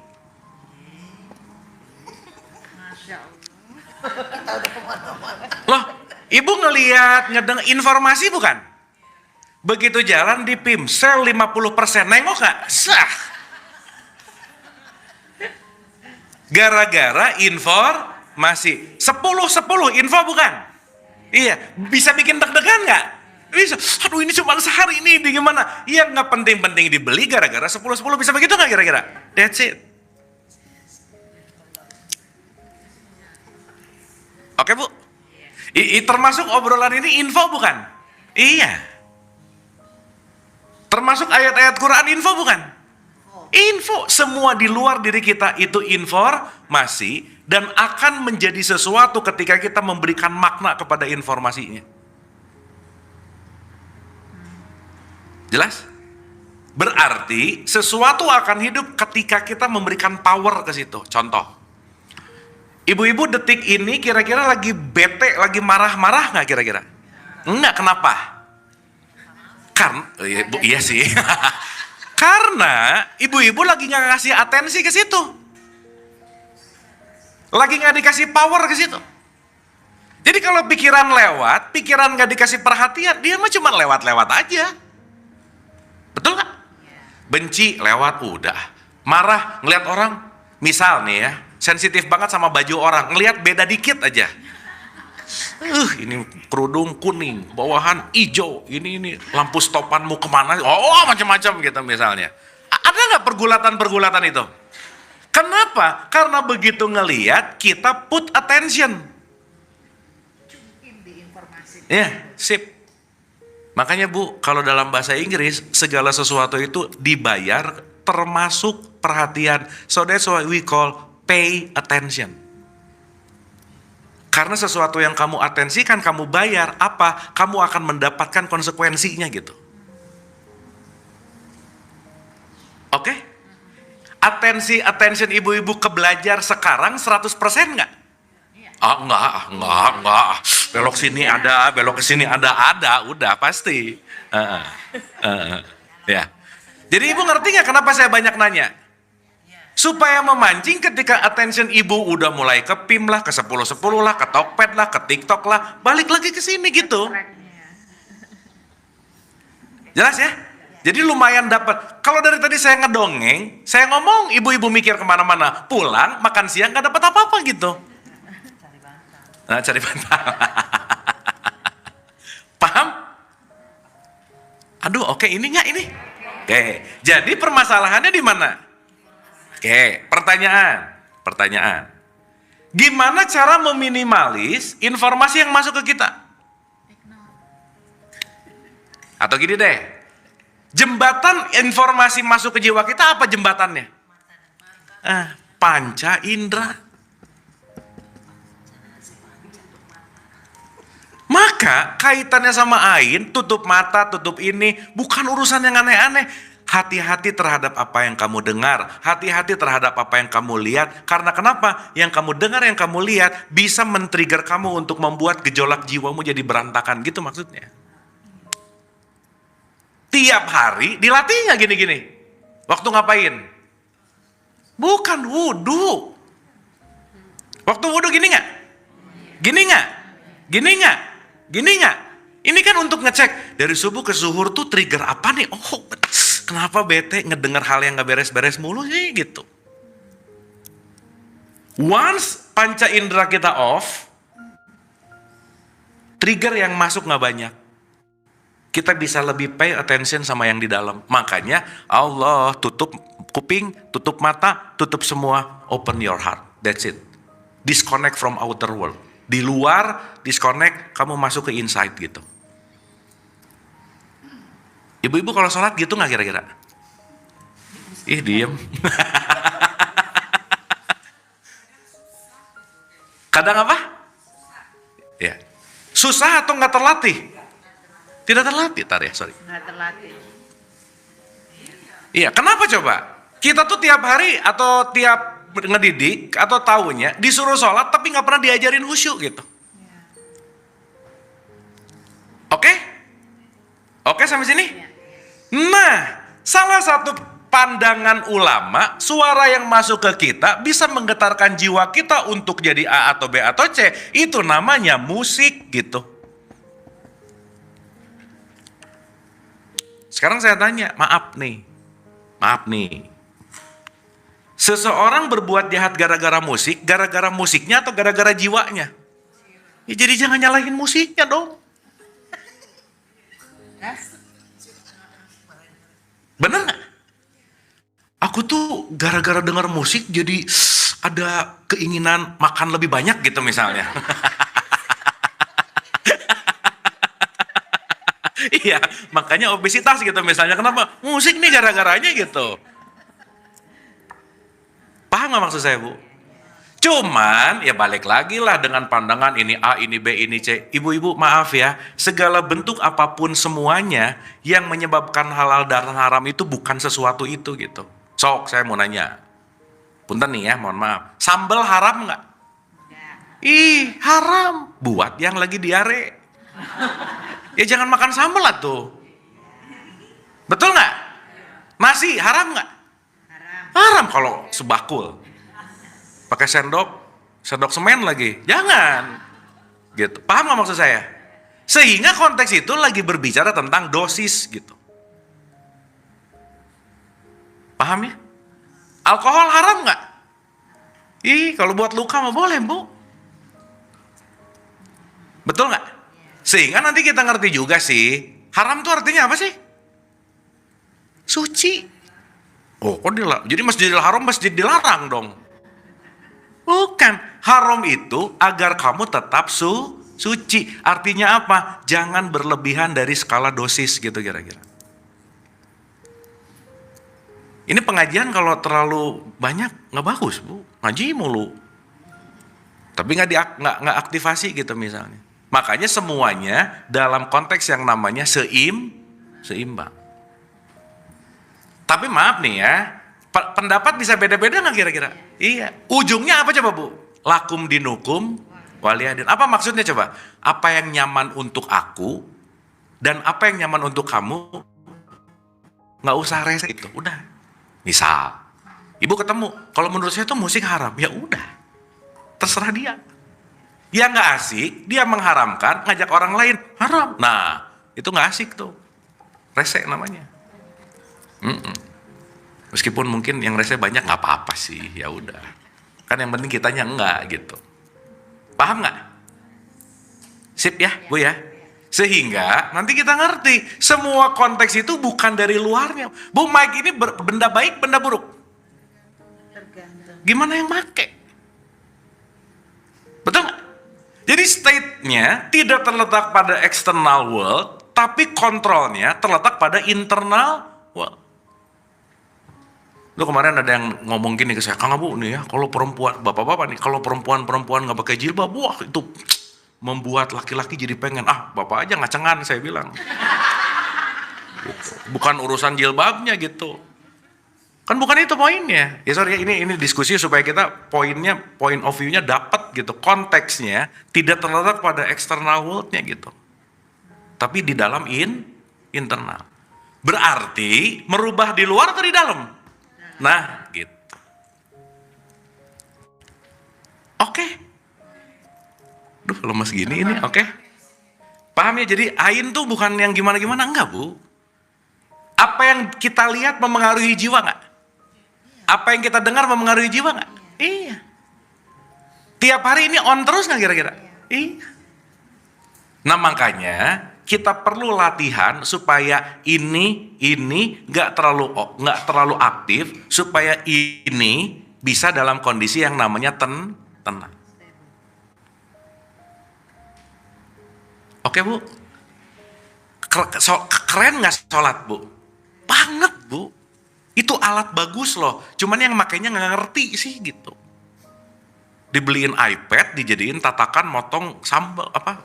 Masya Allah. Loh, ibu ngelihat, ngedengar informasi bukan? Begitu jalan di Pimsel 50%, nengok gak? Sah. Gara-gara informasi. 10-10 info bukan? Iya, bisa bikin deg-degan gak? Bisa. Aduh, ini cuma sehari ini gimana? Iya, nggak penting-penting dibeli gara-gara 10-10, bisa begitu nggak kira-kira? That's it. Oke Bu, termasuk obrolan ini info bukan? Iya. Termasuk ayat-ayat Quran info bukan? Info. Semua di luar diri kita itu informasi dan akan menjadi sesuatu ketika kita memberikan makna kepada informasinya. Jelas? Berarti sesuatu akan hidup ketika kita memberikan power ke situ. Contoh. Ibu-ibu detik ini kira-kira lagi bete, lagi marah-marah nggak kira-kira? Enggak, kenapa? Karena, iya sih. Karena ibu-ibu lagi nggak ngasih atensi ke situ. Lagi nggak dikasih power ke situ. Jadi kalau pikiran lewat, pikiran nggak dikasih perhatian, dia mah cuma lewat-lewat aja. Betul nggak? Benci lewat udah. Marah ngeliat orang, misal nih ya, sensitif banget sama baju orang, ngelihat beda dikit aja. Ini kerudung kuning, bawahan hijau, ini lampu stopanmu kemana? Oh, macam-macam gitu misalnya. Ada nggak pergulatan-pergulatan itu? Kenapa? Karena begitu ngelihat kita put attention. Di informasi. Ya, sip. Makanya Bu, kalau dalam bahasa Inggris segala sesuatu itu dibayar termasuk perhatian. So that's why we call pay attention. Karena sesuatu yang kamu atensikan, kamu bayar, apa? Kamu akan mendapatkan konsekuensinya gitu. Oke? Attention ibu-ibu ke belajar sekarang 100% nggak? Enggak. Belok sini ada, belok ke sini ada, udah pasti. Ya. Jadi ibu ngerti nggak kenapa saya banyak nanya? Supaya memancing ketika attention ibu udah mulai ke PIM lah, ke 10-10 lah, ke Tokped lah, ke TikTok lah, balik lagi ke sini gitu. Jelas ya? Jadi lumayan dapat. Kalau dari tadi saya ngedongeng, saya ngomong ibu-ibu mikir kemana-mana, pulang makan siang nggak dapat apa-apa gitu. Nah, cari bantal. Paham? Aduh, oke, ini nggak ini? Oke, jadi permasalahannya di mana? Oke, pertanyaan. Gimana cara meminimalis informasi yang masuk ke kita? Atau gini deh, jembatan informasi masuk ke jiwa kita apa jembatannya? Panca indera. Maka kaitannya sama ain, tutup mata, tutup ini, bukan urusan yang aneh-aneh. Hati-hati terhadap apa yang kamu dengar. Hati-hati terhadap apa yang kamu lihat. Karena kenapa? Yang kamu dengar, yang kamu lihat bisa men-trigger kamu untuk membuat gejolak jiwamu jadi berantakan. Gitu maksudnya. Tiap hari dilatih nggak gini-gini? Waktu ngapain? Bukan wudhu. Waktu wudhu gini nggak? Gini nggak? Gini nggak? Gini nggak? Ini kan untuk ngecek dari subuh ke zuhur tuh trigger apa nih? Oh, kenapa bete ngedengar hal yang nggak beres-beres mulu sih gitu. Once panca indera kita off, trigger yang masuk nggak banyak. Kita bisa lebih pay attention sama yang di dalam. Makanya Allah tutup kuping, tutup mata, tutup semua, open your heart. That's it. Disconnect from outer world. Di luar, disconnect, kamu masuk ke inside gitu. Ibu-ibu kalau sholat gitu nggak kira-kira? Ih, diem. Kadang apa? Ya. Susah atau nggak terlatih? Tidak terlatih, sorry. Nggak terlatih. Iya, kenapa coba? Kita tuh tiap hari atau tiap ngedidik atau tahunya disuruh sholat tapi nggak pernah diajarin khusyuk gitu. Oke? Oke sampai sini? Nah, salah satu pandangan ulama, suara yang masuk ke kita bisa menggetarkan jiwa kita untuk jadi A atau B atau C. Itu namanya musik gitu. Sekarang saya tanya, maaf nih. Seseorang berbuat jahat gara-gara musiknya atau gara-gara jiwanya? Ya, jadi jangan nyalahin musiknya dong. Bener nggak? Aku tuh gara-gara dengar musik jadi ada keinginan makan lebih banyak gitu misalnya. Iya, makanya obesitas gitu misalnya. Kenapa? Musik nih gara-garanya gitu. Paham nggak maksud saya, Bu? Cuman, ya balik lagi lah dengan pandangan ini A, ini B, ini C. Ibu-ibu maaf ya, segala bentuk apapun semuanya yang menyebabkan halal dan haram itu bukan sesuatu itu gitu. Sok, saya mau nanya. Punten nih ya, mohon maaf. Sambal haram nggak? Ih, haram. Buat yang lagi diare. Ya jangan makan sambal lah tuh. Betul nggak? Nasi haram nggak? Haram kalau sebakul. Pakai sendok semen lagi. Jangan. Gitu. Paham nggak maksud saya? Sehingga konteks itu lagi berbicara tentang dosis gitu. Paham ya? Alkohol haram nggak? Ih, kalau buat luka mah boleh, Bu. Betul nggak? Sehingga nanti kita ngerti juga sih, haram itu artinya apa sih? Suci. Oh, kok dilarang? Jadi Masjidil Haram masjid dilarang dong? Bukan. Haram itu agar kamu tetap suci. Artinya apa? Jangan berlebihan dari skala dosis gitu kira-kira. Ini pengajian kalau terlalu banyak nggak bagus, Bu. Ngaji mulu. Tapi nggak aktivasi gitu misalnya. Makanya semuanya dalam konteks yang namanya seimbang. Tapi maaf nih ya, pendapat bisa beda-beda nggak kira-kira? Iya. Ujungnya apa coba, Bu? Lakum dinukum waliyadin. Apa maksudnya coba? Apa yang nyaman untuk aku dan apa yang nyaman untuk kamu, nggak usah rese itu. Udah. Misal, ibu ketemu, kalau menurut saya itu musik haram, ya udah, terserah dia. Dia nggak asik, dia mengharamkan, ngajak orang lain haram. Nah, itu nggak asik tuh, rese namanya. Meskipun mungkin yang rese banyak nggak apa-apa sih, ya udah. Kan yang penting kitanya enggak gitu. Paham nggak? Sip ya, Bu ya. Sehingga nanti kita ngerti semua konteks itu bukan dari luarnya. Bu, mic ini benda baik, benda buruk. Tergantung. Gimana yang make? Betul nggak? Jadi state-nya tidak terletak pada external world, tapi kontrolnya terletak pada internal world. Lu kemarin ada yang ngomong gini ke saya, Kang Abu nih ya, kalau perempuan, bapak-bapak nih, kalau perempuan nggak pakai jilbab, wah itu membuat laki-laki jadi pengen, bapak aja ngacengan, saya bilang. Gitu. Bukan urusan jilbabnya gitu. Kan bukan itu poinnya. Ya sorry, ini diskusi supaya kita point of view-nya dapat gitu. Konteksnya tidak terletak pada external world-nya gitu. Tapi di dalam internal. Berarti merubah di luar atau di dalam? Nah, gitu. Oke. Duh, lemes gini ini, oke. Paham ya? Jadi ain tuh bukan yang gimana-gimana, enggak, Bu. Apa yang kita lihat memengaruhi jiwa enggak? Apa yang kita dengar memengaruhi jiwa nggak? Iya. Tiap hari ini on terus nggak kira-kira? Iya. Nah makanya kita perlu latihan supaya ini nggak terlalu aktif, supaya ini bisa dalam kondisi yang namanya tenang. Oke, Bu. Keren nggak sholat, Bu? Banget, Bu. Itu alat bagus loh. Cuman yang makainya nggak ngerti sih gitu. Dibeliin iPad, dijadiin tatakan motong sambal apa?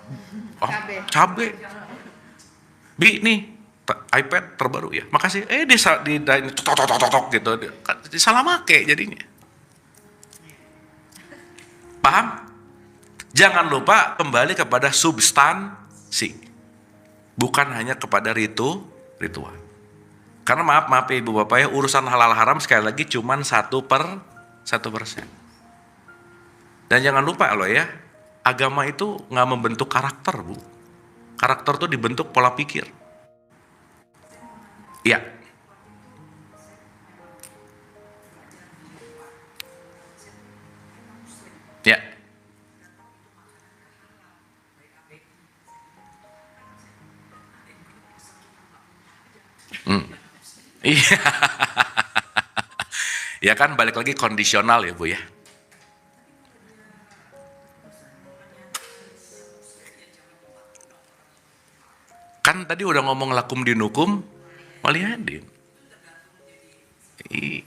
Oh, cabe. Bi nih iPad terbaru ya. Makasih. Di tok gitu. Salah make jadinya. Paham? Jangan lupa kembali kepada substansi. Bukan hanya kepada ritual. Karena maaf ya Ibu Bapak ya, urusan halal haram sekali lagi cuman 1%. Dan jangan lupa loh ya, agama itu nggak membentuk karakter, Bu. Karakter tuh dibentuk pola pikir. Iya. Ya. Iya. Ya kan balik lagi kondisional ya Bu ya. Kan tadi udah ngomong lakum dinukum waliyadin. Iya.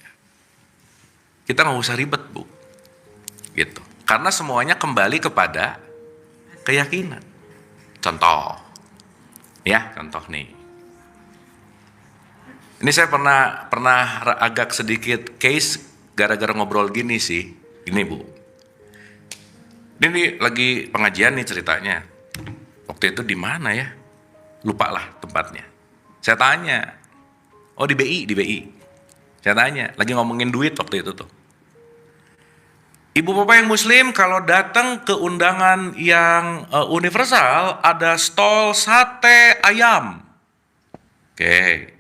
Kita nggak usah ribet Bu. Gitu. Karena semuanya kembali kepada keyakinan. Contoh. Ya, contoh nih. Ini saya pernah agak sedikit case gara-gara ngobrol gini sih. Ini Bu. Ini lagi pengajian nih ceritanya. Waktu itu di mana ya? Lupa lah tempatnya. Saya tanya. Oh di BI. Saya tanya. Lagi ngomongin duit waktu itu tuh. Ibu bapak yang muslim kalau datang ke undangan yang universal ada stol sate ayam. Oke.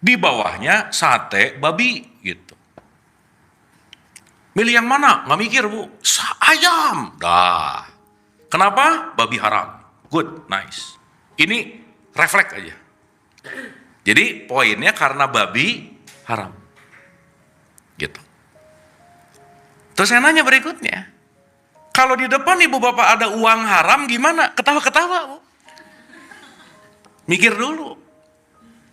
Di bawahnya sate babi gitu. Milih yang mana? Nggak mikir Bu. Ayam. Dah. Kenapa? Babi haram. Good, nice. Ini refleks aja. Jadi poinnya karena babi haram. Gitu. Terus saya nanya berikutnya. Kalau di depan ibu bapak ada uang haram gimana? Ketawa-ketawa Bu. Mikir dulu.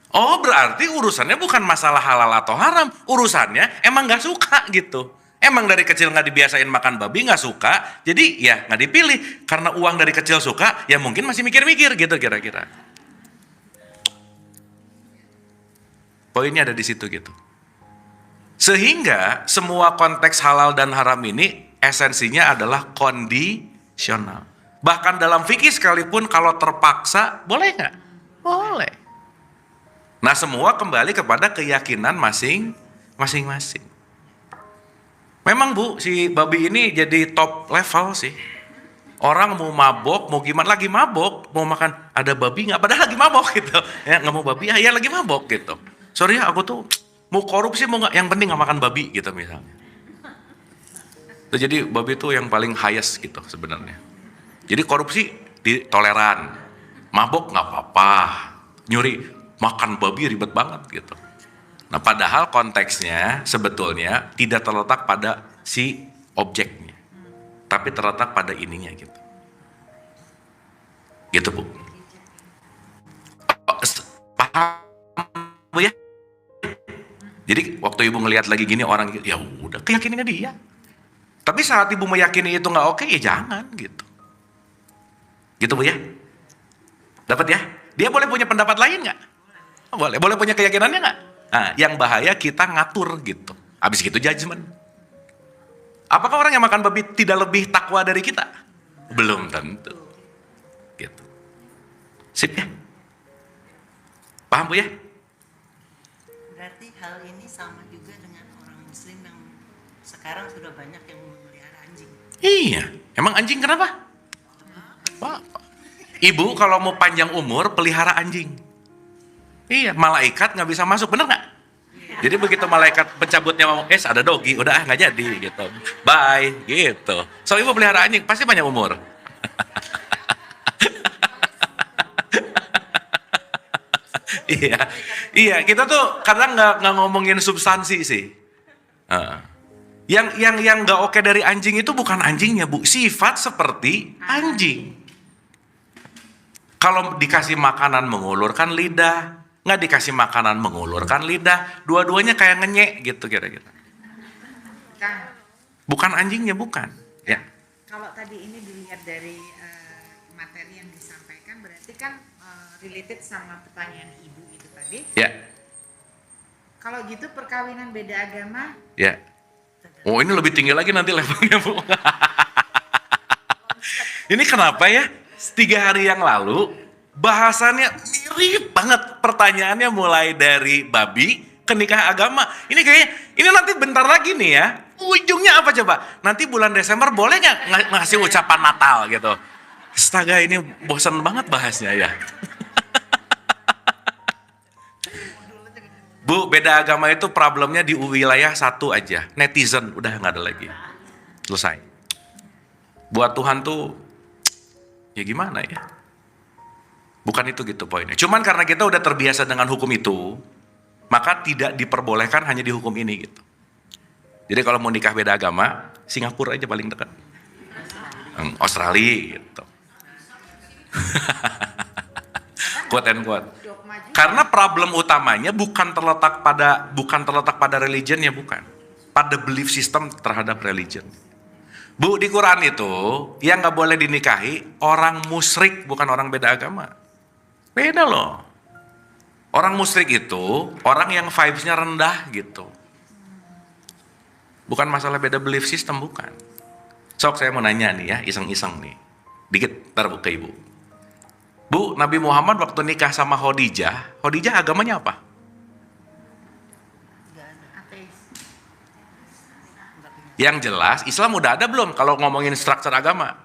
Oh berarti urusannya bukan masalah halal atau haram. Urusannya emang gak suka gitu. Emang dari kecil gak dibiasain makan babi, gak suka. Jadi ya gak dipilih. Karena uang dari kecil suka, ya mungkin masih mikir-mikir gitu kira-kira. Poinnya ada di situ gitu. Sehingga semua konteks halal dan haram ini esensinya adalah kondisional. Bahkan dalam fikih sekalipun kalau terpaksa, boleh gak? Boleh. Nah semua kembali kepada keyakinan masing-masing. Memang Bu, si babi ini jadi top level sih. Orang mau mabok, mau gimana lagi mabok, mau makan ada babi nggak? Padahal lagi mabok gitu. Ya nggak mau babi, ya lagi mabok gitu. Sorry ya, aku tuh mau korupsi mau nggak? Yang penting nggak makan babi gitu misalnya. Jadi babi itu yang paling highest gitu sebenarnya. Jadi korupsi ditoleran, mabok nggak apa-apa, nyuri. Makan babi ribet banget gitu. Nah padahal konteksnya sebetulnya tidak terletak pada si objeknya. Tapi terletak pada ininya gitu. Gitu Bu. Paham Bu ya? Jadi waktu ibu ngelihat lagi gini orang ya udah keyakinannya dia. Tapi saat ibu meyakini itu nggak oke ya jangan gitu. Gitu Bu ya? Dapat ya? Dia boleh punya pendapat lain nggak? Boleh punya keyakinannya nggak? Nah, yang bahaya kita ngatur gitu. Habis gitu judgement. Apakah orang yang makan babi tidak lebih takwa dari kita? Belum tentu. Gitu. Sip ya? Paham Bu ya? Berarti hal ini sama juga dengan orang muslim yang sekarang sudah banyak yang memelihara anjing. Iya. Emang anjing kenapa? Apa? Ibu kalau mau panjang umur pelihara anjing. Iya, malaikat nggak bisa masuk, bener nggak? Jadi begitu malaikat pencabutnya ngomong, ada dogi, udah nggak jadi gitu. Bye, gitu. So ibu pelihara anjing, pasti panjang umur. Iya, kita tuh kadang nggak ngomongin substansi sih. Yang nggak oke dari anjing itu bukan anjingnya Bu, sifat seperti anjing. Kalau dikasih makanan mengulurkan lidah, nggak dikasih makanan mengulurkan lidah, dua-duanya kayak ngenyek gitu kira-kira. Kang, Bukan anjingnya, bukan. Ya, kalau tadi ini dilihat dari materi yang disampaikan, berarti kan related sama pertanyaan ibu itu tadi. ya, Kalau gitu perkawinan beda agama, ya. Oh, ini lebih tinggi lagi nanti levelnya, Bu. Ini kenapa ya? 3 hari yang lalu bahasannya mirip banget, pertanyaannya mulai dari babi ke nikah agama. Ini kayaknya, ini nanti bentar lagi nih ya, ujungnya apa coba? Nanti bulan Desember boleh nggak ngasih ucapan Natal gitu? Astaga, ini bosan banget bahasnya ya. Bu, beda agama itu problemnya di wilayah satu aja, netizen, udah nggak ada lagi. Selesai. Buat Tuhan tuh, ya gimana ya? Bukan itu gitu poinnya. Cuman karena kita udah terbiasa dengan hukum itu, maka tidak diperbolehkan hanya di hukum ini gitu. Jadi kalau mau nikah beda agama, Singapura aja paling dekat. Australia gitu. Quote and quote. dogma juga. Karena problem utamanya bukan terletak pada religionnya, bukan. Pada belief system terhadap religion. Bu, di Quran itu yang nggak boleh dinikahi orang musyrik, bukan orang beda agama. Beda loh. Orang musyrik itu orang yang vibes-nya rendah gitu. Bukan masalah beda belief system, bukan. Sok, saya mau nanya nih ya, iseng-iseng nih. Dikit, ntar ke ibu. Bu, Nabi Muhammad waktu nikah sama Khadijah agamanya apa? Ateis. Yang jelas, Islam udah ada belum kalau ngomongin struktur agama?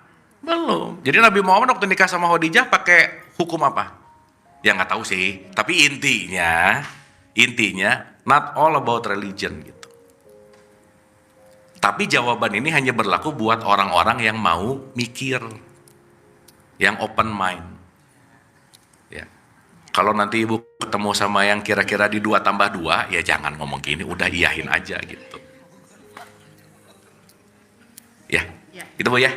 Belum. Jadi Nabi Muhammad waktu nikah sama Khadijah pakai hukum apa? Ya nggak tahu sih. Tapi intinya, not all about religion gitu. Tapi jawaban ini hanya berlaku buat orang-orang yang mau mikir, yang open mind. Ya. Kalau nanti ibu ketemu sama yang kira-kira di 2+2, ya jangan ngomong gini, udah iyahin aja gitu. Ya, Ya. itu Bu ya.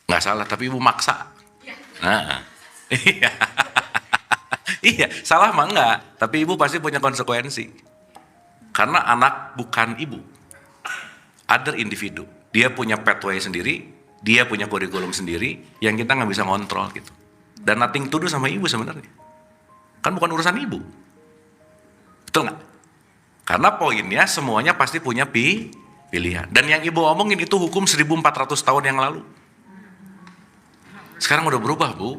Nggak salah, tapi ibu maksa. Nah, iya. Iya, salah mah enggak, tapi ibu pasti punya konsekuensi. Karena anak bukan ibu. Other individu. Dia punya pathway sendiri, dia punya kurikulum sendiri, yang kita nggak bisa ngontrol gitu. Dan nothing to do sama ibu sebenarnya. Kan bukan urusan ibu. Betul nggak? Karena poinnya semuanya pasti punya pilihan. Dan yang ibu omongin itu hukum 1400 tahun yang lalu. Sekarang udah berubah, Bu.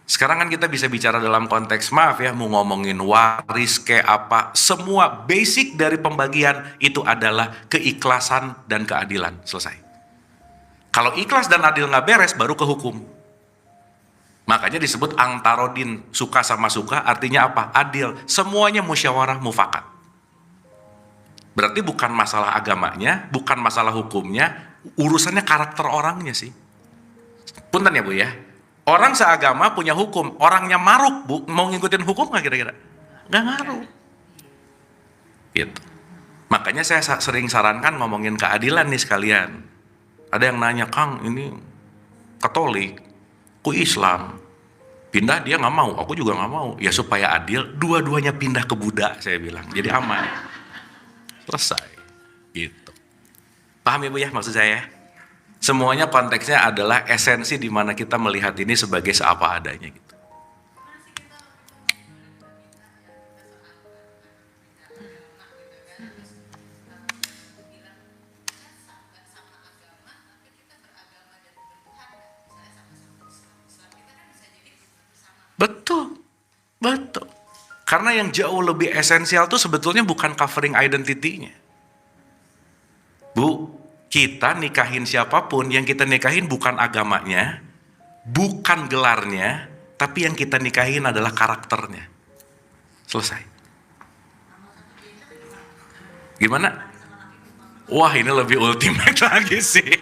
Sekarang kan kita bisa bicara dalam konteks, maaf ya, mau ngomongin waris kayak apa, semua basic dari pembagian itu adalah keikhlasan dan keadilan. Selesai. Kalau ikhlas dan adil nggak beres, baru ke hukum. Makanya disebut angtarodin, suka sama suka, artinya apa? Adil. Semuanya musyawarah mufakat. Berarti bukan masalah agamanya, bukan masalah hukumnya, urusannya karakter orangnya sih. Punten ya Bu ya, orang seagama punya hukum, orangnya maruk Bu, mau ngikutin hukum nggak kira-kira? Nggak ngaruh. Gitu. Makanya saya sering sarankan ngomongin keadilan nih sekalian. Ada yang nanya, Kang ini Katolik, ku Islam, pindah dia nggak mau, aku juga nggak mau. Ya supaya adil, dua-duanya pindah ke Buddha, saya bilang, jadi aman. Selesai. Gitu. Paham ya Bu ya maksud saya? Semuanya konteksnya adalah esensi di mana kita melihat ini sebagai seapa adanya gitu. Betul. Betul. Karena yang jauh lebih esensial tuh sebetulnya bukan covering identity-nya. Bu, kita nikahin siapapun, yang kita nikahin bukan agamanya, bukan gelarnya, tapi yang kita nikahin adalah karakternya. Selesai. Gimana? Wah, ini lebih ultimate lagi sih.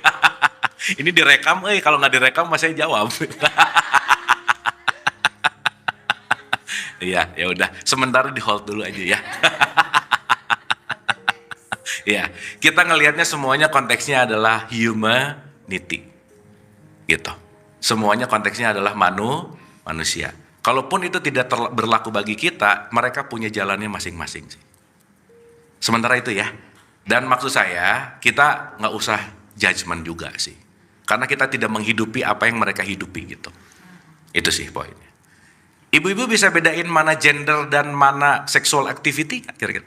Ini direkam, kalau nggak direkam mas saya jawab. Iya, ya udah. Sementara di hold dulu aja ya. Ya, kita ngelihatnya semuanya konteksnya adalah humanity, gitu. Semuanya konteksnya adalah manusia. Kalaupun itu tidak berlaku bagi kita, mereka punya jalannya masing-masing sih. Sementara itu ya. Dan maksud saya, kita nggak usah judgement juga sih. Karena kita tidak menghidupi apa yang mereka hidupi gitu. Itu sih poinnya. Ibu-ibu bisa bedain mana gender dan mana sexual activity kan kira-kira?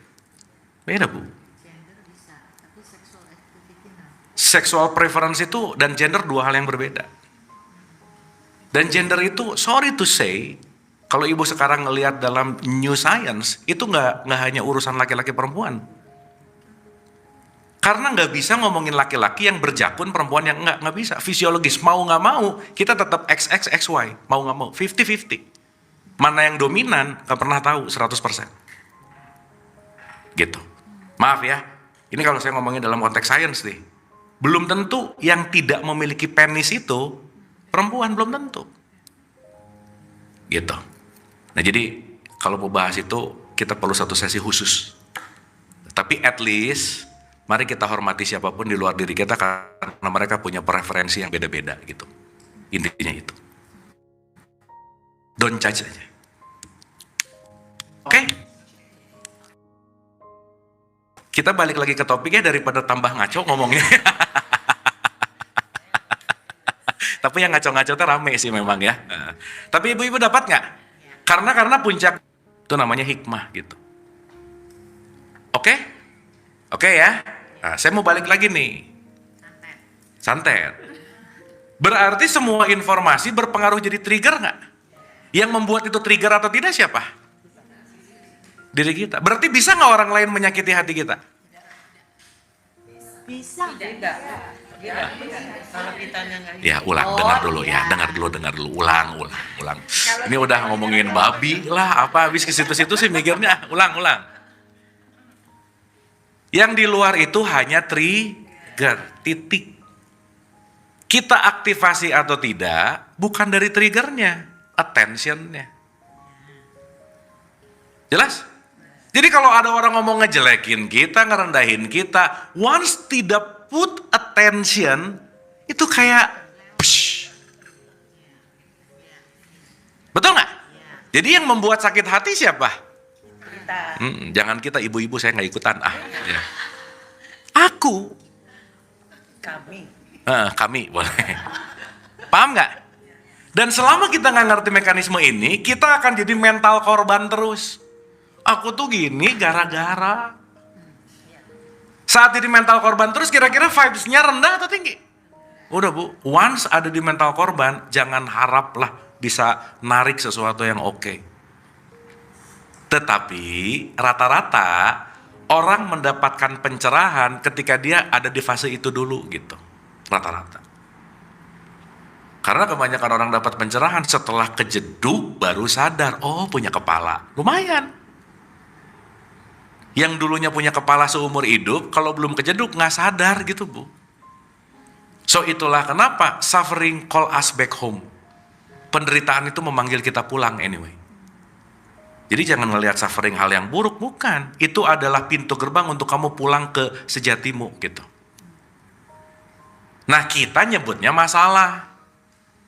Beda bu. Gender bisa, tapi sexual activity no. Sexual preference itu dan gender dua hal yang berbeda. Dan gender itu, sorry to say, kalau ibu sekarang ngelihat dalam new science, itu nggak hanya urusan laki-laki perempuan. Karena nggak bisa ngomongin laki-laki yang berjakun, perempuan yang nggak bisa. Fisiologis, mau nggak mau, kita tetap XY, mau nggak mau, 50-50. Mana yang dominan, nggak pernah tahu 100%. Gitu. Maaf ya, ini kalau saya ngomongin dalam konteks sains nih. Belum tentu yang tidak memiliki penis itu, perempuan belum tentu. Gitu. Nah jadi, kalau mau bahas itu, kita perlu satu sesi khusus. Tapi at least, mari kita hormati siapapun di luar diri kita karena mereka punya preferensi yang beda-beda gitu. Intinya itu. Don't judge aja. Oke? Kita balik lagi ke topiknya daripada tambah ngaco ngomongnya. Tapi yang ngaco-ngaco itu rame sih memang ya. Tapi ibu-ibu dapat nggak? Karena puncak itu namanya hikmah gitu. Oke? Oke ya? Nah, saya mau balik lagi nih. Santet. Berarti semua informasi berpengaruh jadi trigger nggak? Yang membuat itu trigger atau tidak siapa? Diri kita. Berarti bisa nggak orang lain menyakiti hati kita? Bisa. Kalau kitanya nggak Ya ulang, dengar dulu ya, dengar dulu, ulang. Ini udah ngomongin babi lah, apa habis ke situ-situ sih mikirnya, ulang. Yang di luar itu hanya trigger, titik. Kita aktivasi atau tidak, bukan dari triggernya, attentionnya. Jelas? Jadi kalau ada orang ngomong ngejelekin kita, ngerendahin kita, once tidak put attention, itu kayak psh. Betul nggak? Jadi yang membuat sakit hati siapa? Jangan kita ibu-ibu, saya nggak ikutan ya. Aku. Kami boleh. Paham nggak? Dan selama kita nggak ngerti mekanisme ini, kita akan jadi mental korban terus. Aku tuh gini gara-gara. Saat jadi mental korban terus, kira-kira vibes-nya rendah atau tinggi? Udah bu, once ada di mental korban, jangan haraplah bisa narik sesuatu yang oke. Tetapi rata-rata orang mendapatkan pencerahan ketika dia ada di fase itu dulu gitu. Rata-rata. Karena kebanyakan orang dapat pencerahan setelah kejeduk baru sadar, oh punya kepala. Lumayan. Yang dulunya punya kepala seumur hidup, kalau belum kejeduk nggak sadar gitu bu. So itulah kenapa suffering call us back home. Penderitaan itu memanggil kita pulang anyway. Jadi jangan melihat suffering hal yang buruk, bukan. Itu adalah pintu gerbang untuk kamu pulang ke sejatimu gitu. Nah kita nyebutnya masalah.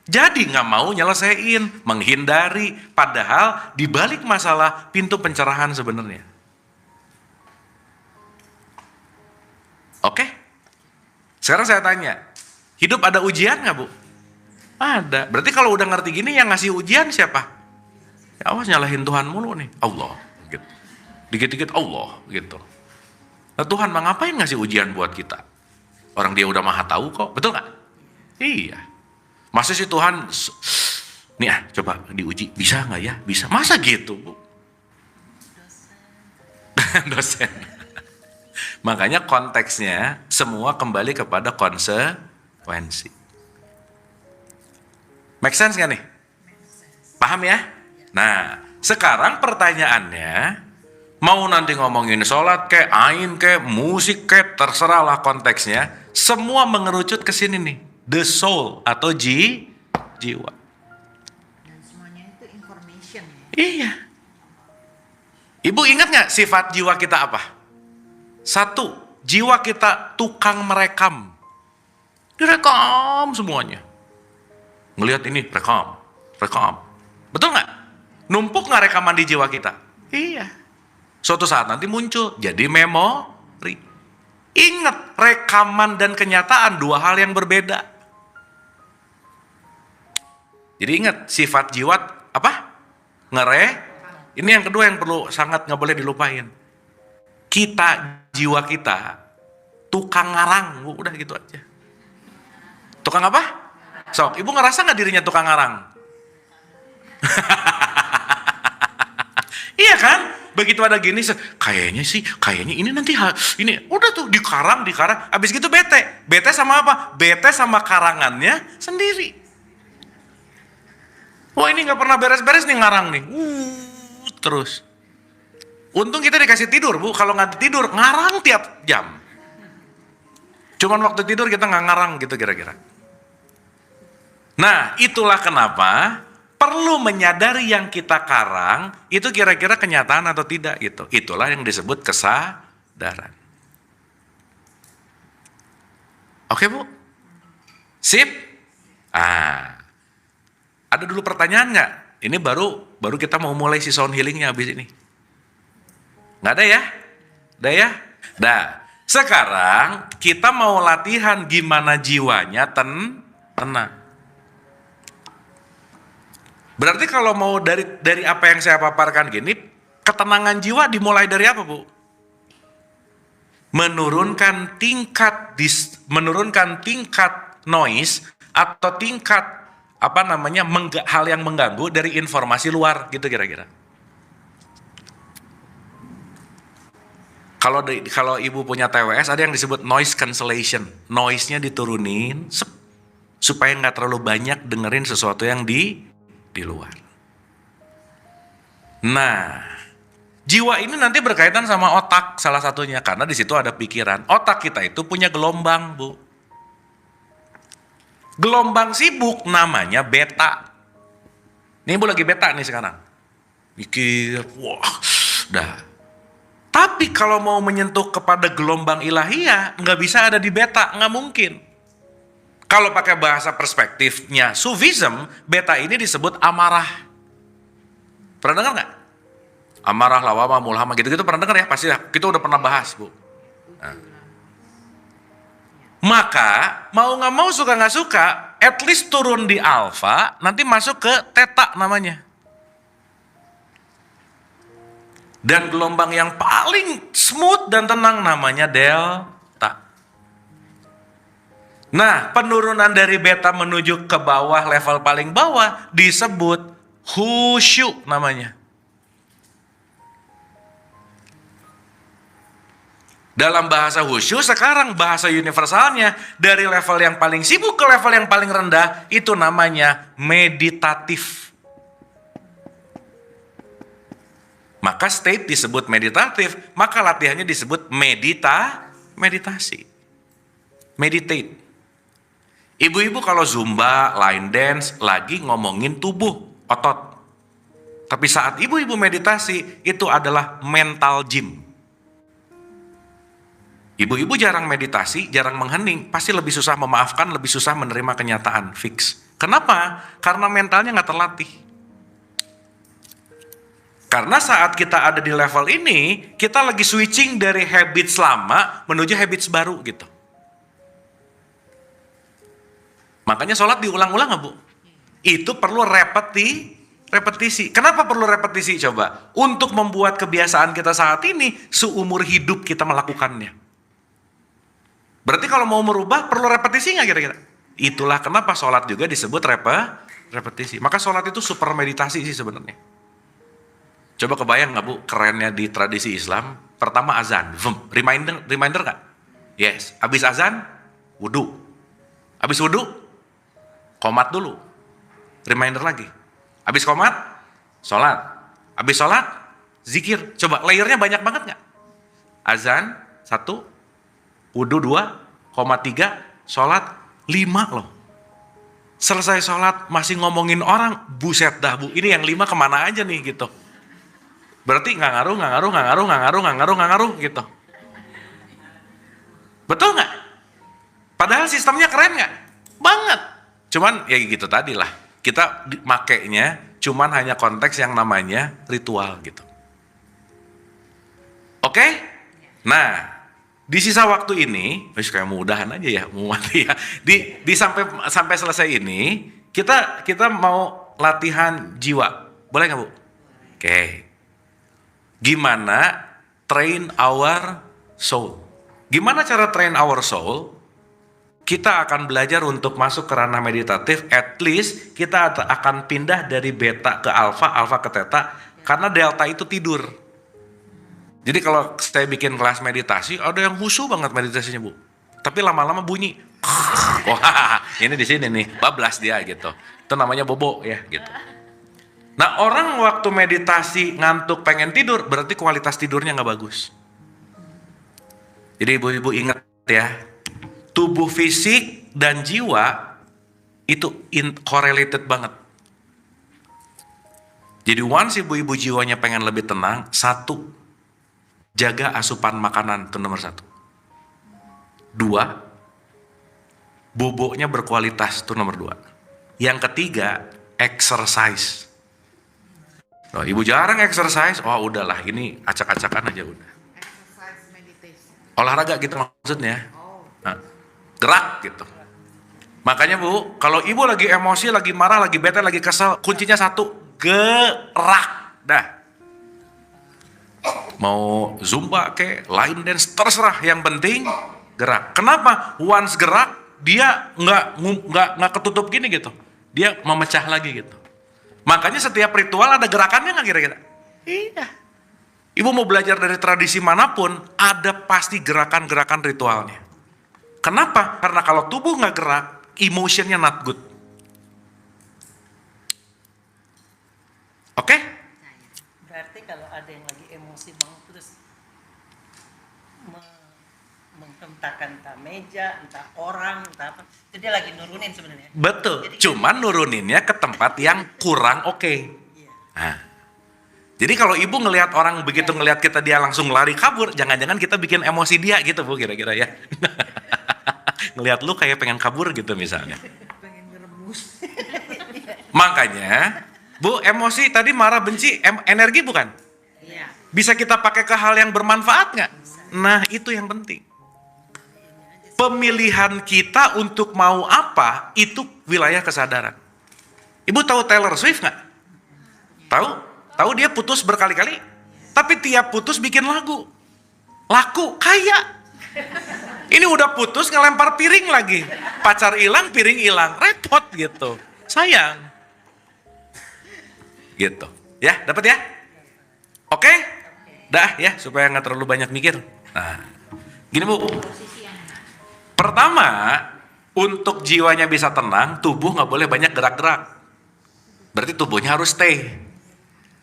Jadi nggak mau nyelesain, menghindari. Padahal di balik masalah pintu pencerahan sebenarnya. Oke? Sekarang saya tanya, hidup ada ujian nggak bu? Ada. Berarti kalau udah ngerti gini yang ngasih ujian siapa? Ya awas nyalahin Tuhan mulu nih, Allah. Gitu. Dikit-dikit Allah gitu. Nah Tuhan mah ngapain ngasih ujian buat kita? Orang dia udah maha tahu kok, betul nggak? Iya. Masa sih Tuhan, nih coba diuji, bisa nggak ya? Bisa. Masa gitu bu? dosen. Makanya konteksnya semua kembali kepada konsekuensi. Make sense nggak nih? Paham ya? Nah, sekarang pertanyaannya, mau nanti ngomongin sholat kayak ain kayak musik kayak terserahlah konteksnya, semua mengerucut ke sini nih, the soul atau jiwa. Dan semuanya itu information ya. Iya. Ibu ingat nggak sifat jiwa kita apa? Satu, jiwa kita tukang merekam. Direkam semuanya. Ngelihat ini, rekam. Betul nggak? Numpuk nggak rekaman di jiwa kita? Iya. Suatu saat nanti muncul, jadi memori. Ingat, rekaman dan kenyataan dua hal yang berbeda. Jadi ingat, sifat jiwa apa? Ini yang kedua yang perlu sangat nggak boleh dilupain. Jiwa kita, tukang ngarang, udah gitu aja. Tukang apa? Sok, ibu ngerasa nggak dirinya tukang ngarang? Iya kan? Begitu ada gini, kayaknya ini nanti ini udah tuh dikarang, abis gitu bete sama apa? Bete sama karangannya sendiri. Wah ini nggak pernah beres-beres nih ngarang nih, terus. Untung kita dikasih tidur bu, kalau nggak tidur ngarang tiap jam. Cuman waktu tidur kita nggak ngarang gitu kira-kira. Nah itulah kenapa perlu menyadari yang kita karang itu kira-kira kenyataan atau tidak gitu. Itulah yang disebut kesadaran. Oke bu? Sip? Ada dulu pertanyaan nggak? Ini baru kita mau mulai si sound healingnya habis ini. Nggak ada ya? Udah ya? Nah, sekarang kita mau latihan gimana jiwanya tenang. Berarti kalau mau dari apa yang saya paparkan gini, ketenangan jiwa dimulai dari apa, Bu? Menurunkan tingkat noise atau tingkat hal yang mengganggu dari informasi luar gitu kira-kira. Kalau ibu punya TWS ada yang disebut noise cancellation, noise-nya diturunin supaya nggak terlalu banyak dengerin sesuatu yang di luar. Nah, jiwa ini nanti berkaitan sama otak salah satunya karena di situ ada pikiran. Otak kita itu punya gelombang, Bu. Gelombang sibuk namanya beta. Nih Ibu lagi beta nih sekarang. Mikir, dah. Tapi kalau mau menyentuh kepada gelombang ilahiyah, nggak bisa ada di beta, nggak mungkin. Kalau pakai bahasa perspektifnya Sufism, beta ini disebut amarah. Pernah dengar nggak? Amarah, lawama, mulhama, gitu-gitu pernah dengar ya? Pasti kita udah pernah bahas, Bu. Nah. Maka, mau nggak mau, suka nggak suka, at least turun di alfa, nanti masuk ke theta namanya. Dan gelombang yang paling smooth dan tenang namanya delta. Nah, penurunan dari beta menuju ke bawah, level paling bawah, disebut khusyuk namanya. Dalam bahasa khusyuk, sekarang bahasa universalnya, dari level yang paling sibuk ke level yang paling rendah, itu namanya meditatif. Maka state disebut meditatif, maka latihannya disebut meditasi. Meditate. Ibu-ibu kalau zumba, line dance, lagi ngomongin tubuh, otot. Tapi saat ibu-ibu meditasi, itu adalah mental gym. Ibu-ibu jarang meditasi, jarang menghening, pasti lebih susah memaafkan, lebih susah menerima kenyataan, fix. Kenapa? Karena mentalnya nggak terlatih. Karena saat kita ada di level ini, kita lagi switching dari habits lama menuju habits baru gitu. Makanya sholat diulang-ulang nggak Bu? Itu perlu repetisi. Kenapa perlu repetisi coba? Untuk membuat kebiasaan kita saat ini seumur hidup kita melakukannya. Berarti kalau mau merubah perlu repetisi nggak kira-kira? Itulah kenapa sholat juga disebut repetisi. Maka sholat itu super meditasi sih sebenarnya. Coba kebayang nggak Bu, kerennya di tradisi Islam, pertama azan, reminder nggak? Yes, habis azan, wudhu. Habis wudhu, qomat dulu, reminder lagi. Habis qomat, sholat. Habis sholat, zikir. Coba layernya banyak banget nggak? Azan, 1, wudhu 2, qomat 3, sholat 5 loh. Selesai sholat masih ngomongin orang, buset dah Bu, ini yang 5 kemana aja nih gitu. Berarti nggak ngaruh gitu. Betul nggak? Padahal sistemnya keren nggak? Banget. Cuman ya gitu tadi lah. Kita makainya cuman hanya konteks yang namanya ritual gitu. Oke? Nah, di sisa waktu ini, kayak mudahan aja ya, mau mati ya. Di sampai selesai ini, kita mau latihan jiwa. Boleh nggak Bu? Oke. Gimana train our soul? Gimana cara train our soul? Kita akan belajar untuk masuk ke ranah meditatif, at least kita akan pindah dari beta ke alfa, alfa ke theta, karena delta itu tidur. Jadi kalau saya bikin kelas meditasi, ada yang khusyuk banget meditasinya Bu. Tapi lama-lama bunyi. Wah, ini di sini nih, bablas dia gitu. Itu namanya bobo ya gitu. Nah orang waktu meditasi ngantuk pengen tidur, berarti kualitas tidurnya nggak bagus. Jadi ibu-ibu ingat ya, tubuh fisik dan jiwa itu correlated banget. Jadi once ibu-ibu jiwanya pengen lebih tenang, 1, jaga asupan makanan, itu nomor 1. 2, boboknya berkualitas, itu nomor 2. Yang ketiga, exercise. Oh, ibu jarang exercise, oh udahlah ini acak-acakan aja udah. Exercise meditation. Olahraga gitu maksudnya. Nah, gerak gitu. Makanya Bu, kalau ibu lagi emosi, lagi marah, lagi bete, lagi kesel, kuncinya 1, gerak. Dah. Mau zumba kayak line dance terserah, yang penting gerak. Kenapa? Once gerak dia nggak ketutup gini gitu. Dia memecah lagi gitu. Makanya setiap ritual ada gerakannya nggak kira-kira? Iya. Ibu mau belajar dari tradisi manapun, ada pasti gerakan-gerakan ritualnya. Kenapa? Karena kalau tubuh nggak gerak, emotionnya not good. Oke? Berarti kalau ada yang lagi emosi banget terus menghentakkan entah meja, entah orang, entah apa, itu dia lagi nurunin sebenarnya. Betul. Jadi, cuman nuruninnya ke tempat yang kurang oke. iya. Nah, jadi kalau ibu ngelihat orang begitu ngelihat kita dia langsung lari kabur, jangan-jangan kita bikin emosi dia gitu Bu kira-kira ya. Ngelihat lu kayak pengen kabur gitu misalnya. Pengen ngerebus. Makanya, Bu, emosi tadi marah benci energi bukan? Iya. Bisa kita pakai ke hal yang bermanfaat nggak? Nah, itu yang penting. Pemilihan kita untuk mau apa, itu wilayah kesadaran. Ibu tahu Taylor Swift nggak? Tahu? Tahu dia putus berkali-kali? Tapi tiap putus bikin lagu. Laku, kaya. Ini udah putus ngelempar piring lagi. Pacar hilang, piring hilang. Repot gitu. Sayang. Gitu. Ya, dapat ya? Oke? Dah ya, supaya nggak terlalu banyak mikir. Nah, gini Bu. Pertama, untuk jiwanya bisa tenang, tubuh nggak boleh banyak gerak-gerak. Berarti tubuhnya harus stay.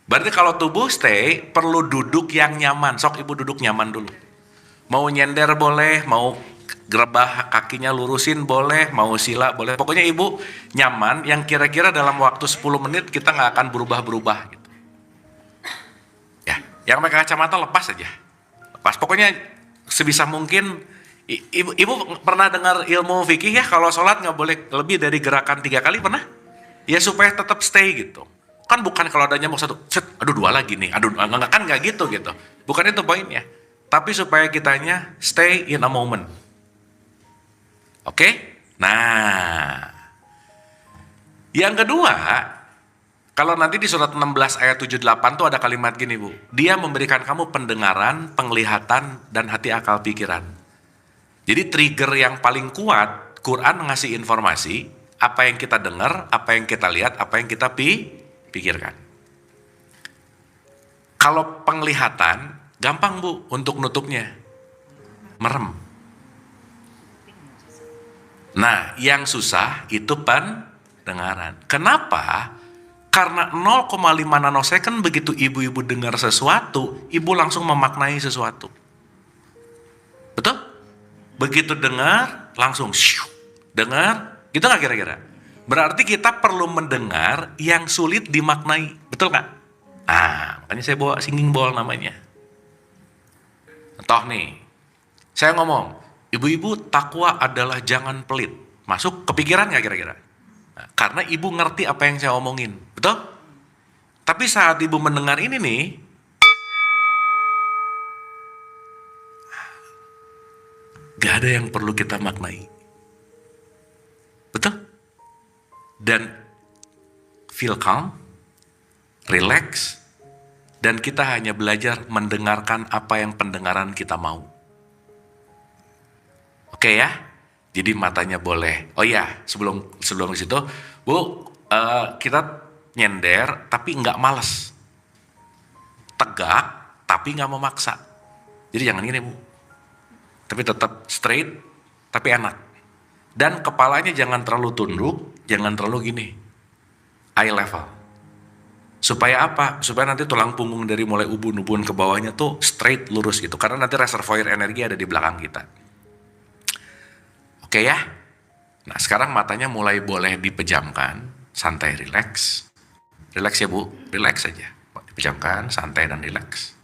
Berarti kalau tubuh stay, perlu duduk yang nyaman. Sok ibu duduk nyaman dulu. Mau nyender boleh, mau gerebah kakinya lurusin boleh, mau sila boleh. Pokoknya ibu nyaman yang kira-kira dalam waktu 10 menit kita nggak akan berubah-berubah. Gitu. Ya, yang pakai kacamata lepas aja. Lepas. Pokoknya sebisa mungkin. Ibu pernah dengar ilmu fikih ya, kalau sholat nggak boleh lebih dari gerakan 3 kali, pernah? Ya supaya tetap stay gitu. Kan bukan kalau ada nyamuk 1, aduh 2 lagi nih, aduh kan nggak gitu. Bukan itu poinnya. Tapi supaya kitanya stay in a moment. Oke? Nah, yang kedua, kalau nanti di surat 16 ayat 78 tuh ada kalimat gini Bu. Dia memberikan kamu pendengaran, penglihatan, dan hati akal pikiran. Jadi trigger yang paling kuat, Quran ngasih informasi, apa yang kita dengar, apa yang kita lihat, apa yang kita pikirkan. Kalau penglihatan, gampang Bu untuk nutupnya. Merem. Nah, yang susah itu pendengaran. Kenapa? Karena 0,5 nanosecond begitu ibu-ibu dengar sesuatu, ibu langsung memaknai sesuatu. Betul? Begitu dengar, langsung dengar, gitu nggak kira-kira? Berarti kita perlu mendengar yang sulit dimaknai. Betul nggak? Nah, makanya saya bawa singing bowl namanya. Toh nih, saya ngomong, ibu-ibu takwa adalah jangan pelit. Masuk kepikiran nggak kira-kira? Nah, karena ibu ngerti apa yang saya omongin, betul? Tapi saat ibu mendengar ini nih, gak ada yang perlu kita maknai, betul? Dan feel calm, relax, dan kita hanya belajar mendengarkan apa yang pendengaran kita mau. Oke ya? Jadi matanya boleh. Oh iya, sebelum ke situ, Bu, kita nyender tapi nggak malas. Tegak tapi nggak memaksa. Jadi jangan gini Bu. Tapi tetap straight, tapi enak. Dan kepalanya jangan terlalu tunduk, jangan terlalu gini. Eye level. Supaya apa? Supaya nanti tulang punggung dari mulai ubun-ubun ke bawahnya tuh straight, lurus gitu. Karena nanti reservoir energi ada di belakang kita. Oke ya? Nah sekarang matanya mulai boleh dipejamkan, santai, relax. Relax ya Bu, relax saja. Dipejamkan, santai dan relax.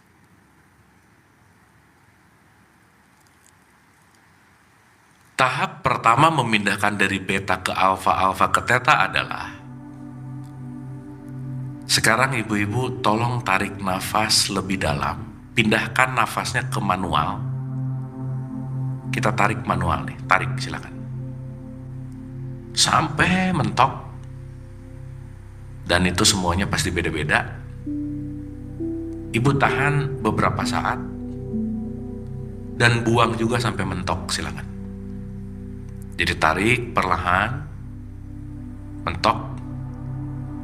Tahap pertama memindahkan dari beta ke alfa, alfa ke theta adalah sekarang ibu-ibu tolong tarik nafas lebih dalam. Pindahkan nafasnya ke manual. Kita tarik manual nih, tarik silakan. Sampai mentok. Dan itu semuanya pasti beda-beda. Ibu tahan beberapa saat. Dan buang juga sampai mentok, silakan. Jadi tarik perlahan, mentok,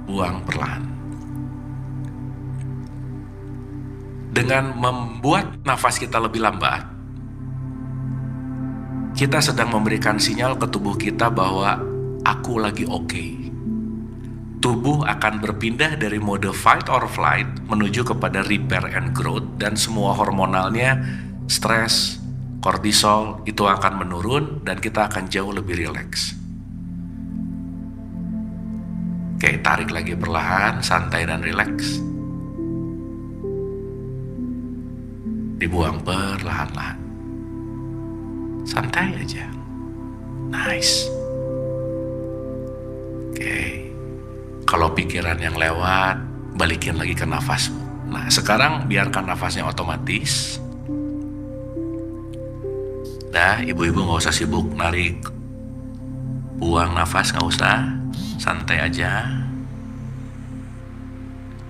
buang perlahan. Dengan membuat nafas kita lebih lambat, kita sedang memberikan sinyal ke tubuh kita bahwa aku lagi oke. Tubuh akan berpindah dari mode fight or flight menuju kepada repair and growth, dan semua hormonalnya, stres, kortisol itu akan menurun dan kita akan jauh lebih rileks. Oke, tarik lagi perlahan, santai dan rileks. Dibuang perlahan-lahan. Santai aja. Nice. Oke. Kalau pikiran yang lewat, balikin lagi ke nafas. Nah, sekarang biarkan nafasnya otomatis. Dah, ibu-ibu gak usah sibuk narik. Buang nafas, gak usah. Santai aja.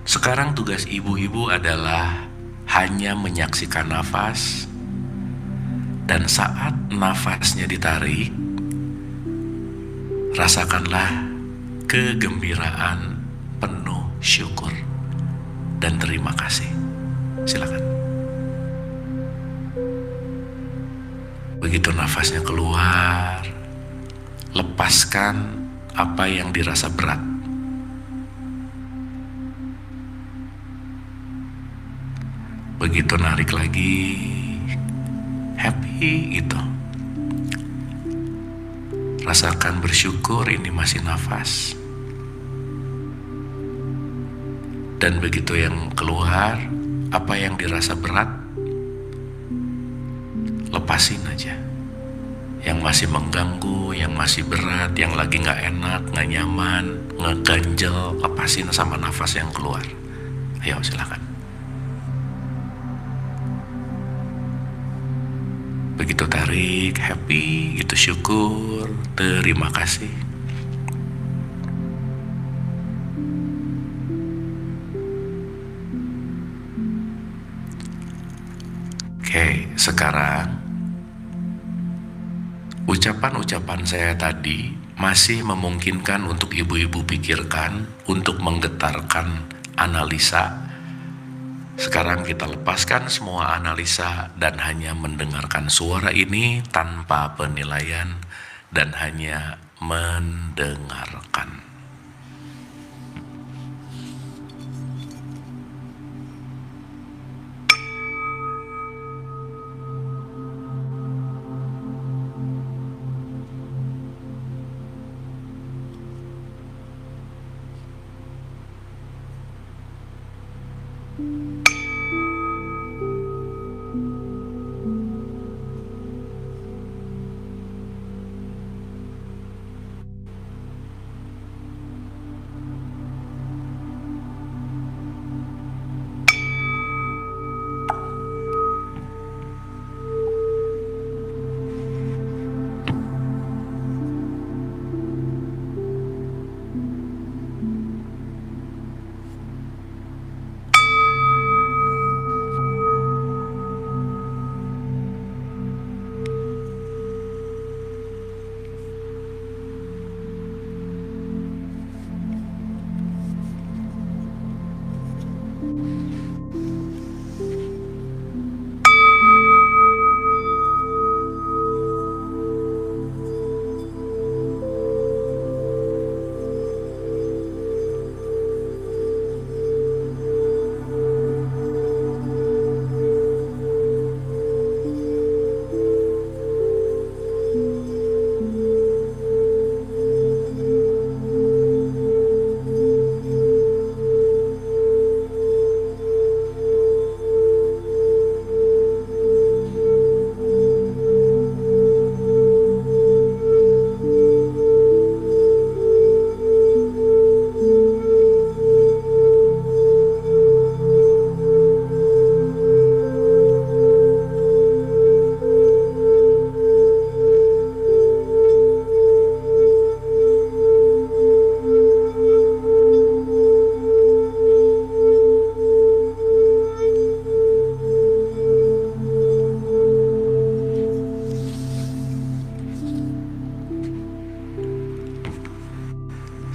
Sekarang tugas ibu-ibu adalah hanya menyaksikan nafas. Dan saat nafasnya ditarik, rasakanlah kegembiraan, penuh syukur dan terima kasih. Silakan. Begitu nafasnya keluar, lepaskan apa yang dirasa berat. Begitu narik lagi, happy gitu. Rasakan bersyukur ini masih nafas. Dan begitu yang keluar, apa yang dirasa berat, lepasin aja. Yang masih mengganggu, yang masih berat, yang lagi gak enak, gak nyaman, ngeganjel, lepasin sama nafas yang keluar. Ayo silakan. Begitu tarik, happy, gitu syukur, terima kasih. Oke, sekarang ucapan-ucapan saya tadi masih memungkinkan untuk ibu-ibu pikirkan, untuk menggetarkan analisa Sekarang kita lepaskan semua analisa dan hanya mendengarkan suara ini tanpa penilaian dan hanya mendengarkan.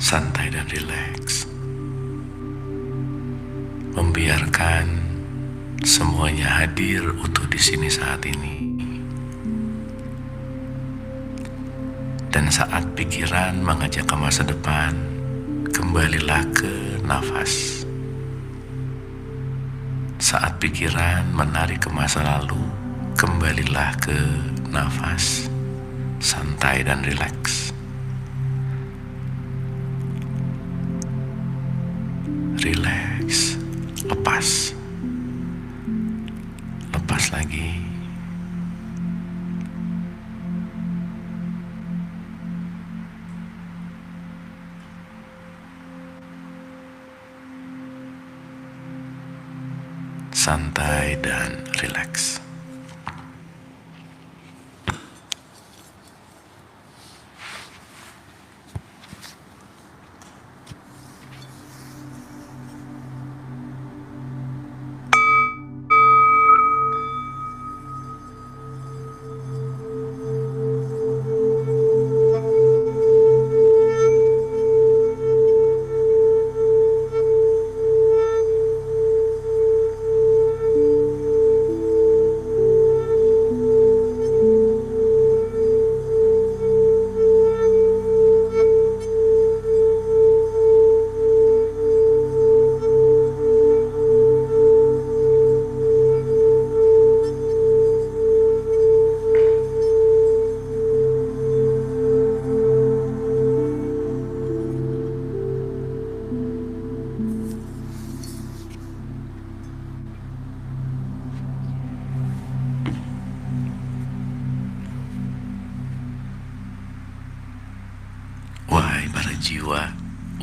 Santai dan rileks, membiarkan semuanya hadir utuh di sini saat ini. Dan saat pikiran mengajak ke masa depan, kembalilah ke nafas. Saat pikiran menarik ke masa lalu, kembalilah ke nafas. Santai dan rileks. Rileks, lepas. Lepas lagi. Santai dan rileks.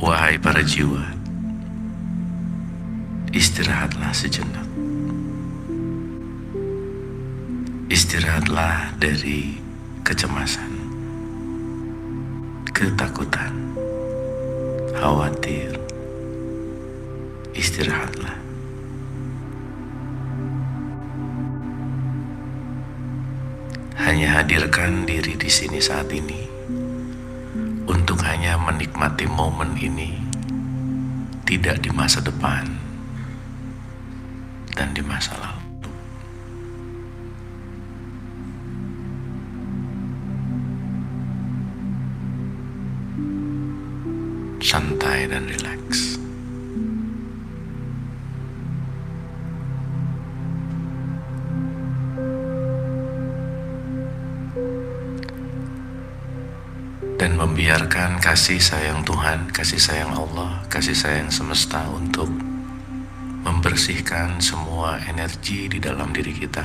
Wahai para jiwa, istirahatlah sejenak. Istirahatlah dari kecemasan, ketakutan, khawatir. Istirahatlah. Hanya hadirkan diri di sini saat ini untuk hanya menikmati momen ini, tidak di masa depan, dan di masa lalu. Santai dan rileks. Dan membiarkan kasih sayang Tuhan, kasih sayang Allah, kasih sayang semesta untuk membersihkan semua energi di dalam diri kita.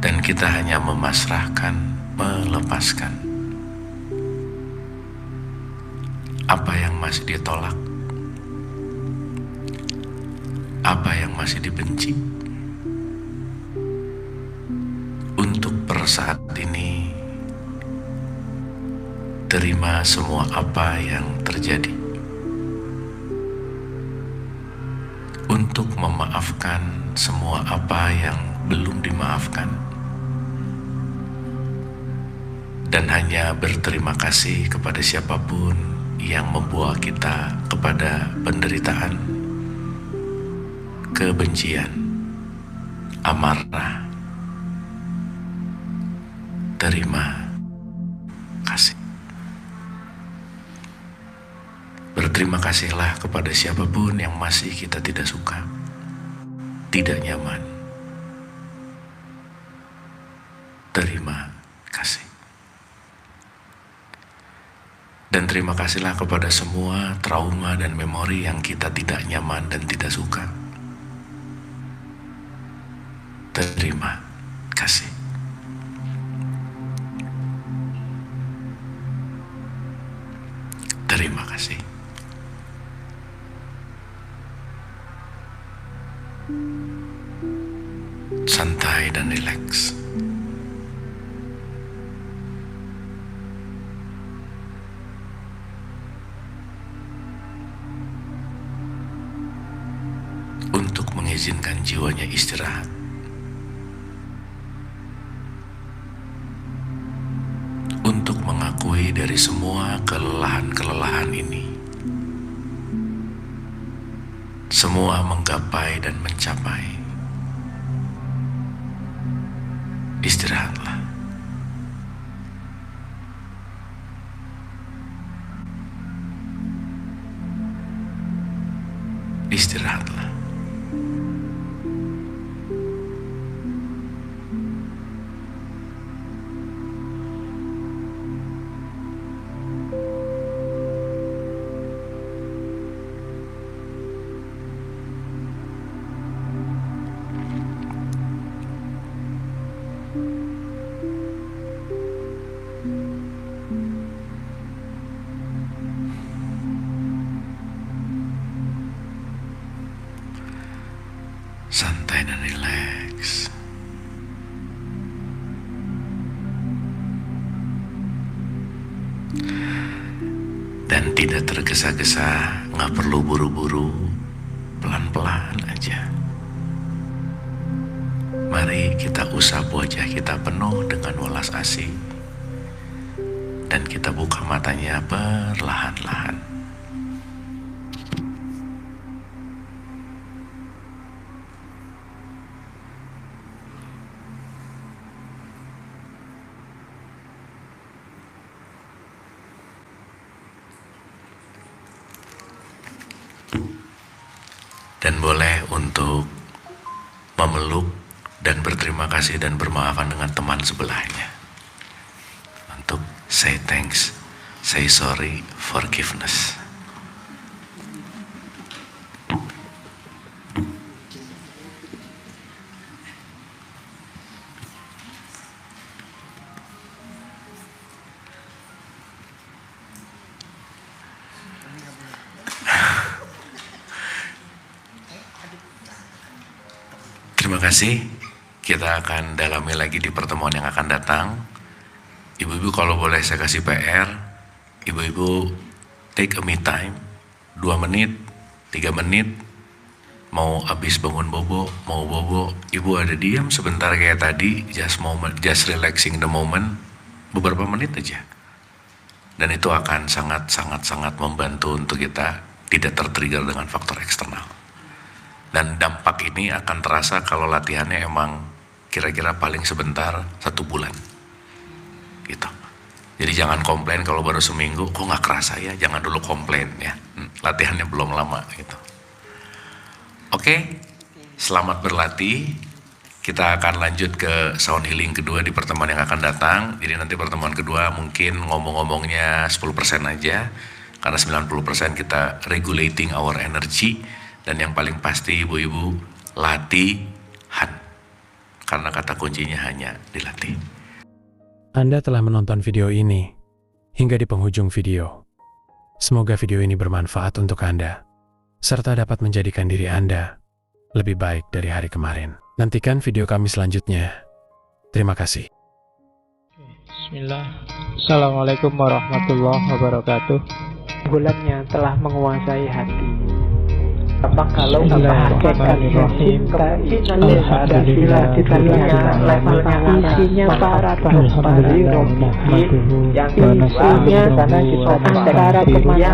Dan kita hanya memasrahkan, melepaskan apa yang masih ditolak, apa yang masih dibenci. Untuk per saat ini, terima semua apa yang terjadi. Untuk memaafkan semua apa yang belum dimaafkan. Dan hanya berterima kasih kepada siapapun yang membawa kita kepada penderitaan, kebencian, amarah. Terima kasih. Berterima kasihlah kepada siapapun yang masih kita tidak suka, tidak nyaman. Terima kasih. Dan terima kasihlah kepada semua trauma dan memori yang kita tidak nyaman dan tidak suka. Terima kasih. Terima kasih. Santai dan rileks. Untuk mengizinkan jiwanya istirahat. Untuk mengakui dari semua kelelahan-kelelahan ini. Semua menggapai dan mencapai. Istirahatlah. Istirahatlah. Santai dan rileks. Dan tidak tergesa-gesa, nggak perlu buru-buru, pelan-pelan aja. Mari kita usap wajah kita penuh dengan welas asih. Dan kita buka matanya perlahan-lahan. Dan boleh untuk memeluk dan berterima kasih dan bermaafan dengan teman sebelahnya. Untuk say thanks, say sorry, forgiveness. Terima kasih. Kita akan dalami lagi di pertemuan yang akan datang. Ibu-ibu kalau boleh saya kasih PR, ibu-ibu take a me time, 2 menit, 3 menit, mau habis bangun bobo, mau bobo, ibu ada diam sebentar kayak tadi, just relaxing the moment, beberapa menit aja. Dan itu akan sangat membantu untuk kita tidak tertrigger dengan faktor eksternal. Dan dampak ini akan terasa kalau latihannya emang kira-kira paling sebentar 1 bulan. Gitu. Jadi jangan komplain kalau baru seminggu, kok nggak kerasa ya, jangan dulu komplain ya. Latihannya belum lama gitu. Oke, selamat berlatih. Kita akan lanjut ke sound healing kedua di pertemuan yang akan datang. Jadi nanti pertemuan kedua mungkin ngomong-ngomongnya 10% aja. Karena 90% kita regulating our energy. Dan yang paling pasti ibu-ibu, latihan. Karena kata kuncinya hanya dilatih. Anda telah menonton video ini hingga di penghujung video. Semoga video ini bermanfaat untuk Anda, serta dapat menjadikan diri Anda lebih baik dari hari kemarin. Nantikan video kami selanjutnya. Terima kasih. Bismillah. Assalamualaikum warahmatullahi wabarakatuh. Bulannya telah menguasai hati. Apa kalau hakikatnya cinta ini adalah kita lihat levelnya isinya para bahwa yang isinya antara kemana